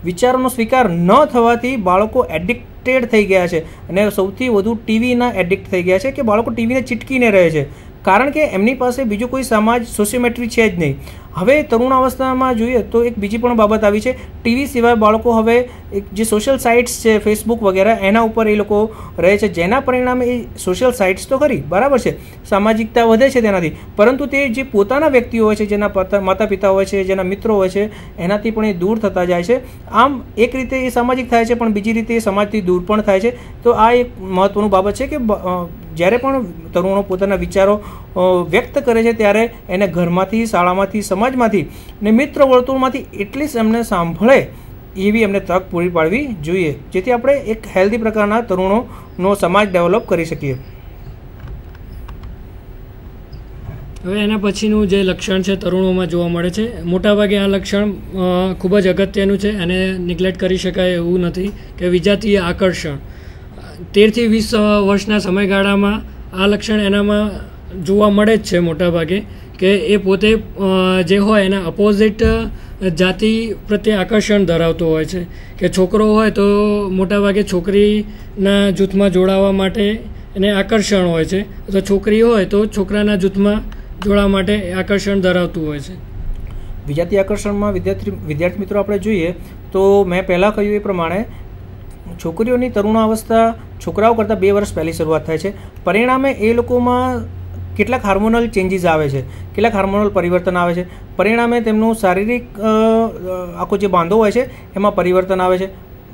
વિચારોનો સ્વીકાર ન થવાથી બાળકો એડિક્ટેડ થઈ ગયા છે અને સૌથી વધુ ટીવીના એડિક્ટ થઈ ગયા છે કે બાળકો ટીવીને ચીટકીને રહે છે, કારણ કે એમની પાસે બીજું કોઈ સોશિયોમેટ્રી છે જ નહીં. હવે તરુણાવસ્થામાં જોઈએ તો એક બીજી પણ બાબત આવી છે. ટીવી સિવાય બાળકો હવે જે સોશિયલ સાઇટ્સ છે, ફેસબુક વગેરે, એના ઉપર એ લોકો રહે છે, જેના પરિણામે એ સોશિયલ સાઇટ્સ તો ખરી, બરાબર છે, સામાજિકતા વધે છે તેનાથી, પરંતુ તે જે પોતાના વ્યક્તિઓ હોય છે, જેના માતા પિતા હોય છે, જેના મિત્રો હોય છે, એનાથી પણ એ દૂર થતા જાય છે. આમ એક રીતે એ સામાજિક થાય છે પણ બીજી રીતે એ સમાજથી દૂર પણ થાય છે. તો આ એક મહત્ત્વનું બાબત છે કે જ્યારે પણ તરુણો પોતાના વિચારો વ્યક્ત કરે છે ત્યારે એને ઘરમાંથી, શાળામાંથી, સમાજમાંથી ને મિત્ર વર્તુળમાંથી એટલીસ્ટ એમને સાંભળે એવી એમને તક પૂરી પાડવી જોઈએ, જેથી આપણે એક હેલ્ધી પ્રકારના તરુણોનો સમાજ ડેવલપ કરી શકીએ. હવે એના પછીનું જે લક્ષણ છે તરુણોમાં જોવા મળે છે, મોટાભાગે આ લક્ષણ ખૂબ જ અગત્યનું છે અને નિગ્લેક્ટ કરી શકાય એવું નથી કે વિજાતીય આકર્ષણ. 13 થી 20 વર્ષના સમયગાળામાં આ લક્ષણ એનામાં જોવા મળે જ છે મોટાભાગે, કે એ પોતે જે હોય એના અપોઝિટ જાતિ પ્રત્યે આકર્ષણ ધરાવતો હોય છે. કે છોકરો હોય તો મોટાભાગે છોકરીના જૂથમાં જોડાવા માટે એને આકર્ષણ હોય છે, અથવા છોકરી હોય તો છોકરાના જૂથમાં જોડાવા માટે આકર્ષણ ધરાવતું હોય છે. વિજાતીય આકર્ષણમાં વિદ્યાર્થી મિત્રો આપણે જોઈએ તો મેં પહેલાં કહ્યું એ પ્રમાણે છોકરીઓની તરુણાવસ્થા છોકરાઓ કરતાં 2 વર્ષ પહેલી શરૂઆત થાય છે. પરિણામે એ લોકોમાં કેટલાક હાર્મોનલ ચેન્જીસ આવે છે, કેટલાક હાર્મોનલ પરિવર્તન આવે છે. પરિણામે તેમનું શારીરિક આખો જે બાંધો હોય છે એમાં પરિવર્તન આવે છે.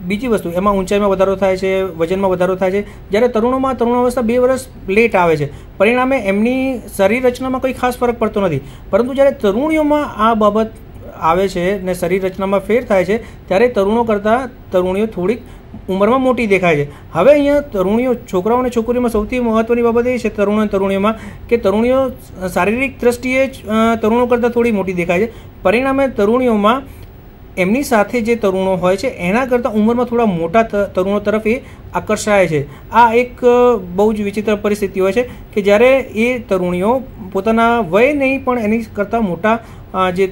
બીજી વસ્તુ, એમાં ઊંચાઈમાં વધારો થાય છે, વજનમાં વધારો થાય છે. જ્યારે તરુણોમાં તરુણાવસ્થા 2 વર્ષ લેટ આવે છે. પરિણામે એમની શરીર રચનામાં કોઈ ખાસ ફરક પડતો નથી. પરંતુ જ્યારે તરુણીઓમાં આ બાબત આવે છે ને શરીર રચનામાં ફેર થાય છે, ત્યારે તરુણો કરતાં તરુણીઓ થોડીક ઉંમરમાં મોટી દેખાય છે. હવે અહીંયા તરુણીઓ, છોકરાઓ અને છોકરીઓમાં સૌથી મહત્ત્વની બાબત એ છે તરુણો અને તરુણીઓમાં કે તરુણીઓ શારીરિક દ્રષ્ટિએ જ તરુણો કરતાં થોડી મોટી દેખાય છે. પરિણામે તરુણીઓમાં એમની સાથે જે તરુણો હોય છે એના કરતાં ઉંમરમાં થોડા મોટા તરુણો તરફ એ આકર્ષાય છે. આ એક બહુ જ વિચિત્ર પરિસ્થિતિ હોય છે કે જ્યારે એ તરુણીઓ પોતાના વય નહીં પણ એની કરતાં મોટા જે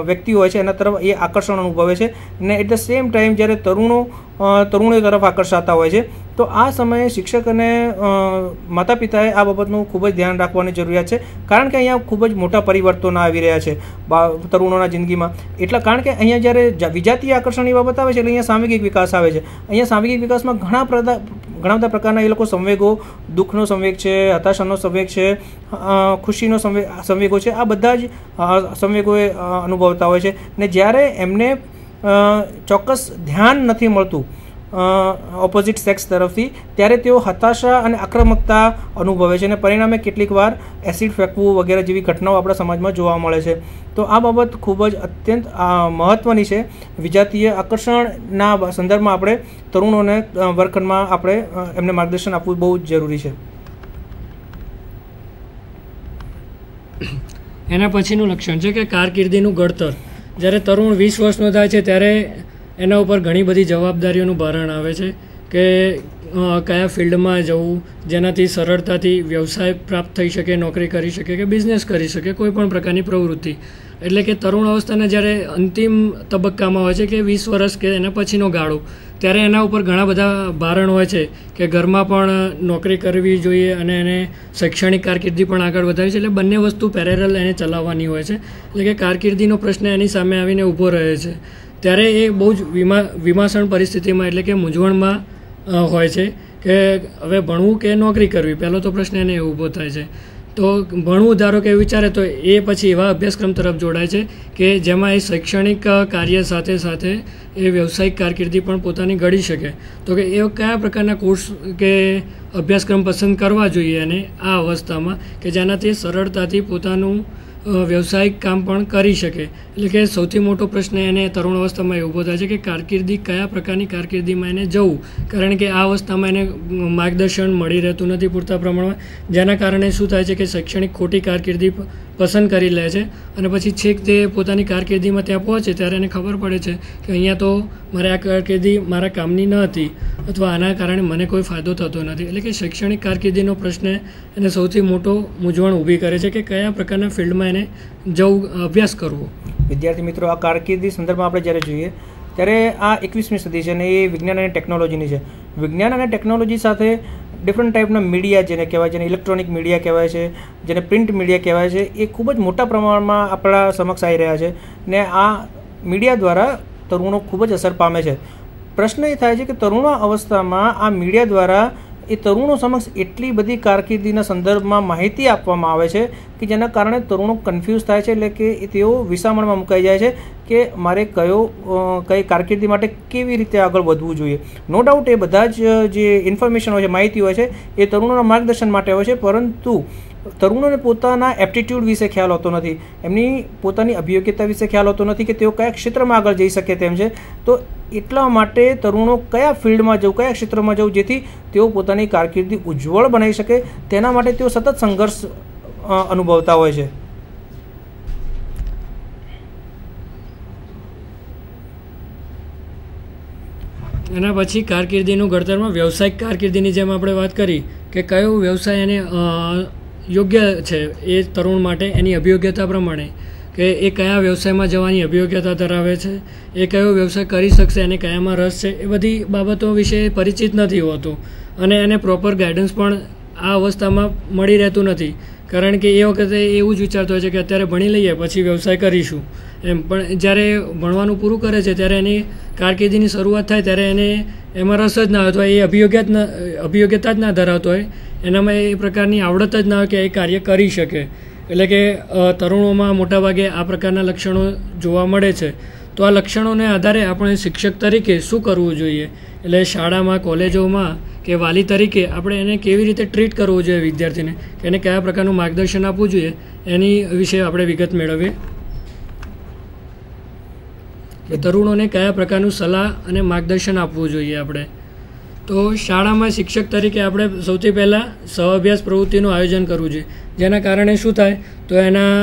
વ્યક્તિ હોય છે એના તરફ એ આકર્ષણ અનુભવે છે, ને એટ ધ સેમ ટાઈમ જ્યારે તરુણીઓ તરફ આકર્ષાતા હોય છે. તો આ સમયે શિક્ષક અને માતા પિતાએ આ બાબતનું ખૂબ જ ધ્યાન રાખવાની જરૂરિયાત છે, કારણ કે અહીંયા ખૂબ જ મોટા પરિવર્તનો આવી રહ્યા છે તરુણોના જિંદગીમાં. કારણ કે અહીંયા જ્યારે વિજાતીય આકર્ષણની બાબત આવે છે એટલે અહીંયા સાંવેગિક વિકાસ આવે છે. અહીંયા સાંવેગિક વિકાસમાં ઘણા બધા પ્રકારના એ લોકો સંવેગો, દુઃખનો સંવેગ છે, હતાશાનો સંવેગ છે, ખુશીનો સંવેગો છે, આ બધા જ સંવેગો એ અનુભવતા હોય છે. ને જ્યારે એમને ચોક્કસ ધ્યાન નથી મળતું ઓપોઝિટ સેક્સ તરફથી, ત્યારે તેઓ હતાશા અને આક્રમકતા અનુભવે છે, અને પરિણામે કેટલીક વાર એસિડ ફેંકવું વગેરે જેવી ઘટનાઓ આપણા સમાજમાં જોવા મળે છે. તો આ બાબત ખૂબ જ અત્યંત મહત્ત્વની છે. વિજાતીય આકર્ષણના સંદર્ભમાં આપણે તરુણોને વર્ગખંડમાં આપણે એમને માર્ગદર્શન આપવું બહુ જ જરૂરી છે. એના પછીનું લક્ષણ છે કે કારકિર્દીનું ઘડતર. જ્યારે તરુણ 20 વર્ષનો થાય છે ત્યારે એના ઉપર ઘણી બધી જવાબદારીઓનું ભારણ આવે છે કે કયા ફિલ્ડમાં જવું જેનાથી સરળતાથી વ્યવસાય પ્રાપ્ત થઈ શકે, નોકરી કરી શકે કે બિઝનેસ કરી શકે, કોઈ પણ પ્રકારની પ્રવૃત્તિ. એટલે કે તરુણ અવસ્થાના જ્યારે અંતિમ તબક્કામાં હોય છે કે 20 વર્ષ કે એના પછીનો ગાળો, ત્યારે એના ઉપર ઘણા બધા ભારણ હોય છે કે ઘરમાં પણ નોકરી કરવી જોઈએ અને એને શૈક્ષણિક કારકિર્દી પણ આગળ વધારવી છે. એટલે બંને વસ્તુ પેરેરલ એને ચલાવવાની હોય છે. એટલે કે કારકિર્દીનો પ્રશ્ન એની સામે આવીને ઊભો રહે છે. ત્યારે એ બહુ જ વિમાસણ પરિસ્થિતિમાં, એટલે કે મૂંઝવણમાં હોય છે કે હવે ભણવું કે નોકરી કરવી. પહેલો તો પ્રશ્ન એને ઊભો થાય છે. તો ભણવું ધારો કે વિચારે તો એ પછી એવા અભ્યાસક્રમ તરફ જોડાય છે કે જેમાં એ શૈક્ષણિક કાર્ય સાથે સાથે એ વ્યવસાયિક કારકિર્દી પણ પોતાની ઘડી શકે. તો કે એ કયા પ્રકારના કોર્સ કે અભ્યાસક્રમ પસંદ કરવા જોઈએ અને આ અવસ્થામાં કે જેનાથી સરળતાથી પોતાનું વ્યવસાયિક કામ પણ કરી શકે. એટલે કે સૌથી મોટો પ્રશ્ન એને તરુણ અવસ્થામાં એ ઊભો થાય છે કે કારકિર્દી, કયા પ્રકારની કારકિર્દીમાં એને જવું, કારણ કે આ અવસ્થામાં એને માર્ગદર્શન મળી રહેતું નથી પૂરતા પ્રમાણમાં, જેના કારણે શું થાય છે કે શૈક્ષણિક ખોટી કારકિર્દી પસંદ કરી લે છે અને પછી છેક તે પોતાની કારકિર્દીમાં ત્યાં પહોંચે ત્યારે એને ખબર પડે છે કે અહીંયા તો મારે આ કારકિર્દી મારા કામની ન હતી અથવા આના કારણે મને કોઈ ફાયદો થતો નથી. એટલે કે શૈક્ષણિક કારકિર્દીનો પ્રશ્ન એને સૌથી મોટો મૂંઝવણ ઊભી કરે છે કે કયા પ્રકારના ફિલ્ડમાં એને જવું, અભ્યાસ કરવો. વિદ્યાર્થી મિત્રો, આ કારકિર્દી સંદર્ભમાં આપણે જ્યારે જોઈએ ત્યારે આ 21મી સદી છે અને એ વિજ્ઞાન અને ટેકનોલોજીની છે. વિજ્ઞાન અને ટેકનોલોજી સાથે ડિફરન્ટ ટાઈપના મીડિયા જેને કહેવાય છે, જેને ઇલેક્ટ્રોનિક મીડિયા કહેવાય છે, જેને પ્રિન્ટ મીડિયા કહેવાય છે, એ ખૂબ જ મોટા પ્રમાણમાં આપણા સમક્ષ આવી રહ્યા છે ને આ મીડિયા દ્વારા તરુણો ખૂબ જ અસર પામે છે. પ્રશ્ન એ થાય છે કે તરુણા અવસ્થામાં આ મીડિયા દ્વારા એ તરુણો સમક્ષ એટલી બધી કારકિર્દીના સંદર્ભમાં માહિતી આપવામાં આવે છે કે જેના કારણે તરુણો કન્ફ્યુઝ થાય છે. એટલે કે તેઓ વિસામણમાં મુકાઈ જાય છે કે મારે કઈ કારકિર્દી માટે કેવી રીતે આગળ વધવું જોઈએ. નો ડાઉટ એ બધા જ જે ઇન્ફોર્મેશન હોય છે, માહિતી હોય છે, એ તરુણોના માર્ગદર્શન માટે હોય છે, પરંતુ તરુણોને પોતાના એપ્ટિટ્યૂડ વિશે ખ્યાલ હોતો નથી, એમની પોતાની અભિયોગ્યતા વિશે ખ્યાલ હોતો નથી કે તેઓ કયા ક્ષેત્રમાં આગળ જઈ શકે તેમ છે. તો એટલા માટે તરુણો કયા ફિલ્ડમાં જવું, કયા ક્ષેત્રમાં જવું જેથી તેઓ પોતાની કારકિર્દી ઉજ્જવળ બનાવી શકે, તેના માટે તેઓ સતત સંઘર્ષ અનુભવતા હોય છે. એના પછી કારકિર્દીનું ઘડતરમાં વ્યવસાયિક કારકિર્દીની જેમ આપણે વાત કરી કે કયો વ્યવસાય એને યોગ્ય છે એ તરુણ માટે એની અભિયોગ્યતા પ્રમાણે. કે એ કયા વ્યવસાયમાં જવાની અભિયોગ્યતા ધરાવે છે, એ કયો વ્યવસાય કરી શકશે અને કયામાં રસ છે, એ બધી બાબતો વિશે પરિચિત નથી હોતું અને એને પ્રોપર ગાઈડન્સ પણ આ અવસ્થામાં મળી રહેતું નથી. કારણ કે એ વખતે એવું જ વિચારતો હોય છે કે અત્યારે ભણી લઈએ પછી વ્યવસાય કરીશું એમ. પણ જ્યારે ભણવાનું પૂરું કરે છે ત્યારે એની કારકિર્દીની શરૂઆત થાય ત્યારે એને એમાં રસ જ ના હોય અથવા એ અભિયોગ્યતા જ ના ધરાવતો હોય, એનામાં એ પ્રકારની આવડત જ ના હોય કે એ કાર્ય કરી શકે. એટલે કે તરુણોમાં મોટાભાગે આ પ્રકારના લક્ષણો જોવા મળે છે. તો આ લક્ષણોને આધારે આપણે શિક્ષક તરીકે શું કરવું જોઈએ, એટલે શાળામાં કોલેજોમાં કે વાલી તરીકે આપણે એને કેવી રીતે ટ્રીટ કરવું જોઈએ વિદ્યાર્થીને, કે એને કયા પ્રકારનું માર્ગદર્શન આપવું જોઈએ, એની વિશે આપણે વિગત મેળવીએ. કે તરુણોને કયા પ્રકારનું સલાહ અને માર્ગદર્શન આપવું જોઈએ આપણે. તો શાળામાં શિક્ષક તરીકે આપણે સૌથી પહેલાં સહઅભ્યાસ પ્રવૃત્તિનું આયોજન કરવું જોઈએ, જેના કારણે શું થાય તો એના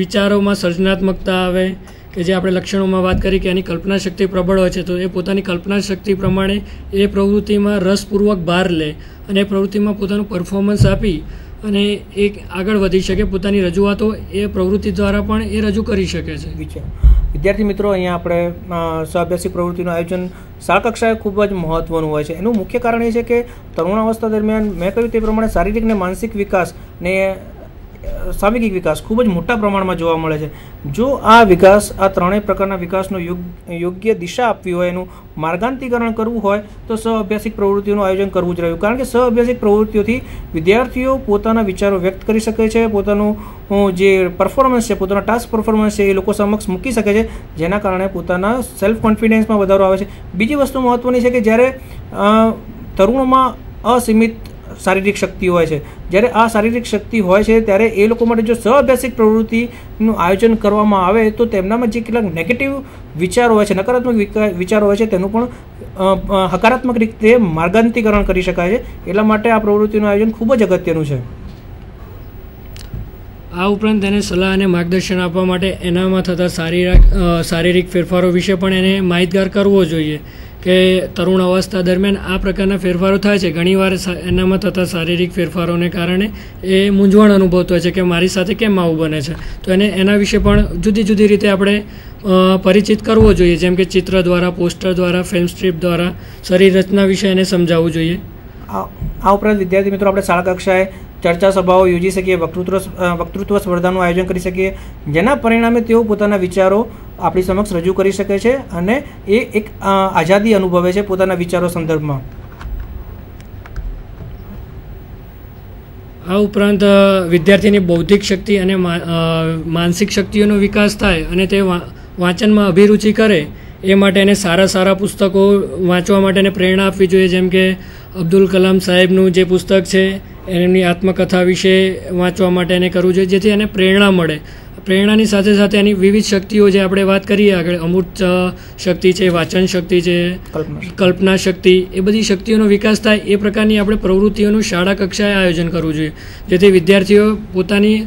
વિચારોમાં સર્જનાત્મકતા આવે, કે જે આપણે લક્ષણોમાં વાત કરી કે એની કલ્પના શક્તિ પ્રબળ હોય છે, તો એ પોતાની કલ્પના શક્તિ પ્રમાણે એ પ્રવૃત્તિમાં રસપૂર્વક ભાર લે અને એ પ્રવૃત્તિમાં પોતાનું પરફોર્મન્સ આપી અને એ આગળ વધી શકે. પોતાની રજૂઆતો એ પ્રવૃત્તિ દ્વારા પણ એ રજૂ કરી શકે છે. વિદ્યાર્થી મિત્રો, અહીંયા આપણે સહઅભ્યાસી પ્રવૃત્તિનું આયોજન શાળા કક્ષાએ ખૂબ જ મહત્ત્વનું હોય છે. એનું મુખ્ય કારણ એ છે કે તરુણાવસ્થા દરમિયાન મેં કહ્યું તે પ્રમાણે શારીરિક ને માનસિક વિકાસ ને સામૂહિક વિકાસ ખૂબ જ મોટા પ્રમાણમાં જોવા મળે છે. જો આ વિકાસ, આ ત્રણેય પ્રકારના વિકાસનો યોગ્ય દિશા આપવી હોય, એનું માર્ગાંતિકરણ કરવું હોય તો સહઅભ્યાસિક પ્રવૃત્તિઓનું આયોજન કરવું જ રહ્યું. કારણ કે સહઅભ્યાસિક પ્રવૃત્તિઓથી વિદ્યાર્થીઓ પોતાના વિચારો વ્યક્ત કરી શકે છે, પોતાનું જે પરફોર્મન્સ છે, પોતાના ટાસ્ક પરફોર્મન્સ છે એ લોકો સમક્ષ મૂકી શકે છે, જેના કારણે પોતાના સેલ્ફ કોન્ફિડન્સમાં વધારો આવે છે. બીજી વસ્તુ મહત્ત્વની છે કે જ્યારે તરુણોમાં અસીમિત શારીરિક શક્તિ હોય છે, જ્યારે આ શારીરિક શક્તિ હોય છે ત્યારે એ લોકો માટે જો સહઅભ્યાસિક પ્રવૃત્તિનું આયોજન કરવામાં આવે તો તેમનામાં જે કેટલાક નેગેટિવ વિચારો હોય છે, નકારાત્મક વિચારો હોય છે, તેનું પણ હકારાત્મક રીતે માર્ગાંતિકરણ કરી શકાય છે. એટલા માટે આ પ્રવૃત્તિનું આયોજન ખૂબ જ અગત્યનું છે. આ ઉપરાંત તેને સલાહ અને માર્ગદર્શન આપવા માટે એનામાં થતા શારીરિક ફેરફારો વિશે પણ એને માહિતગાર કરવો જોઈએ કે તરુણ અવસ્થા દરમિયાન આ પ્રકારના ફેરફારો થાય છે. ઘણીવાર એનામાં થતા શારીરિક ફેરફારોને કારણે એ મૂંઝવણ અનુભવતો હોય છે કે મારી સાથે કેમ આવું બને છે. તો એના વિશે પણ જુદી જુદી રીતે આપણે પરિચિત કરવો જોઈએ, જેમ કે ચિત્ર દ્વારા, પોસ્ટર દ્વારા, ફિલ્મ સ્ટ્રીપ દ્વારા શરીર રચના વિશે એને સમજાવવું જોઈએ. આ ઉપરાંત વિદ્યાર્થી મિત્રો, આપણે શાળા કક્ષાએ ચર્ચા સભાઓ યોજી શકીએ, વક્તૃત્વ સ્પર્ધાનું આયોજન કરી શકીએ, જેના પરિણામે તેઓ પોતાના વિચારો આપણી સમક્ષ રજૂ કરી શકે છે અને એ એક આઝાદી અનુભવે છે પોતાના વિચારો સંદર્ભમાં. આ ઉપરાંત વિદ્યાર્થીની બૌદ્ધિક શક્તિ અને માનસિક શક્તિઓનો વિકાસ થાય અને તે વાંચનમાં અભિરુચિ કરે એ માટે એને સારા પુસ્તકો વાંચવા માટે એને પ્રેરણા આપવી જોઈએ. જેમ કે અબ્દુલ કલામ સાહેબનું જે પુસ્તક છે એમની આત્મકથા વિશે વાંચવા માટે એને કરવું જોઈએ, જેથી એને પ્રેરણા મળે. પ્રેરણાની સાથે સાથે એની વિવિધ શક્તિઓ જે આપણે વાત કરીએ આગળ, અમૂર્ત શક્તિ છે, વાંચન શક્તિ છે, કલ્પના શક્તિ, એ બધી શક્તિઓનો વિકાસ થાય એ પ્રકારની આપણે પ્રવૃત્તિઓનું શાળા કક્ષાએ આયોજન કરવું જોઈએ, જેથી વિદ્યાર્થીઓ પોતાની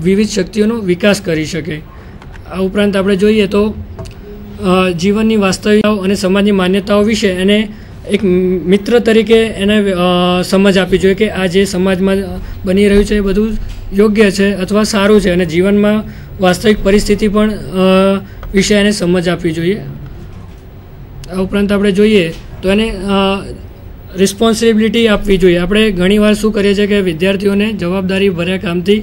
વિવિધ શક્તિઓનો વિકાસ કરી શકે. આ ઉપરાંત આપણે જોઈએ તો જીવનની વાસ્તવિકતાઓ અને સમાજની માન્યતાઓ વિશે એને એક મિત્ર તરીકે એને સમજ આપવી જોઈએ કે આ જે સમાજમાં બની રહ્યું છે એ બધું યોગ્ય છે અથવા સારું છે, અને જીવનમાં વાસ્તવિક પરિસ્થિતિ પણ વિશે એને સમજ આપવી જોઈએ. આ ઉપરાંત આપણે જોઈએ તો એને રિસ્પોન્સિબિલિટી આપવી જોઈએ. આપણે ઘણીવાર શું કરીએ છીએ કે વિદ્યાર્થીઓને જવાબદારી ભર્યા કામથી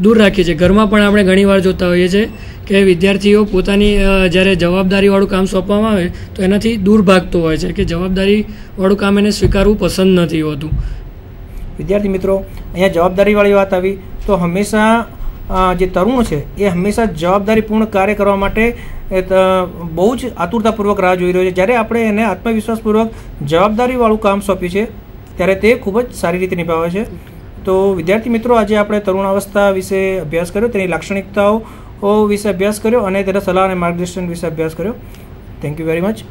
દૂર રાખીએ છીએ. ઘરમાં પણ આપણે ઘણીવાર જોતા હોઈએ છીએ કે વિદ્યાર્થીઓ પોતાની જ્યારે જવાબદારીવાળું કામ સોંપવામાં આવે તો એનાથી દૂર ભાગતો હોય છે, કે જવાબદારીવાળું કામ એને સ્વીકારવું પસંદ નથી હોતું. વિદ્યાર્થી મિત્રો, અહીંયા જવાબદારીવાળી વાત આવી તો હંમેશા જે તરુણ છે એ હંમેશા જવાબદારીપૂર્ણ કાર્ય કરવા માટે બહુ જ આતુરતાપૂર્વક રાહ જોઈ રહ્યો છે. જ્યારે આપણે એને આત્મવિશ્વાસપૂર્વક જવાબદારીવાળું કામ સોંપ્યું છે ત્યારે તે ખૂબ જ સારી રીતે નિભાવે છે. તો વિદ્યાર્થી મિત્રો, આજે આપણે તરુણાવસ્થા વિશે અભ્યાસ કર્યો, તેની લાક્ષણિકતાઓ વિશે અભ્યાસ કર્યો અને તેના સલાહ અને માર્ગદર્શન વિશે અભ્યાસ કર્યો. Thank you very much.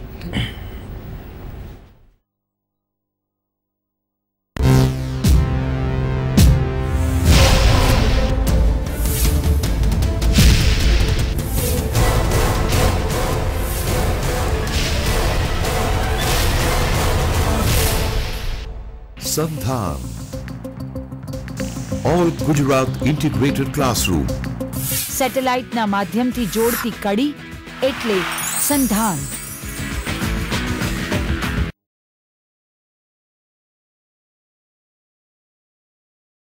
Sandhan All Gujarat Integrated Classroom. સેટેલાઇટના માધ્યમથી જોડતી કડી એટલે સંધાન.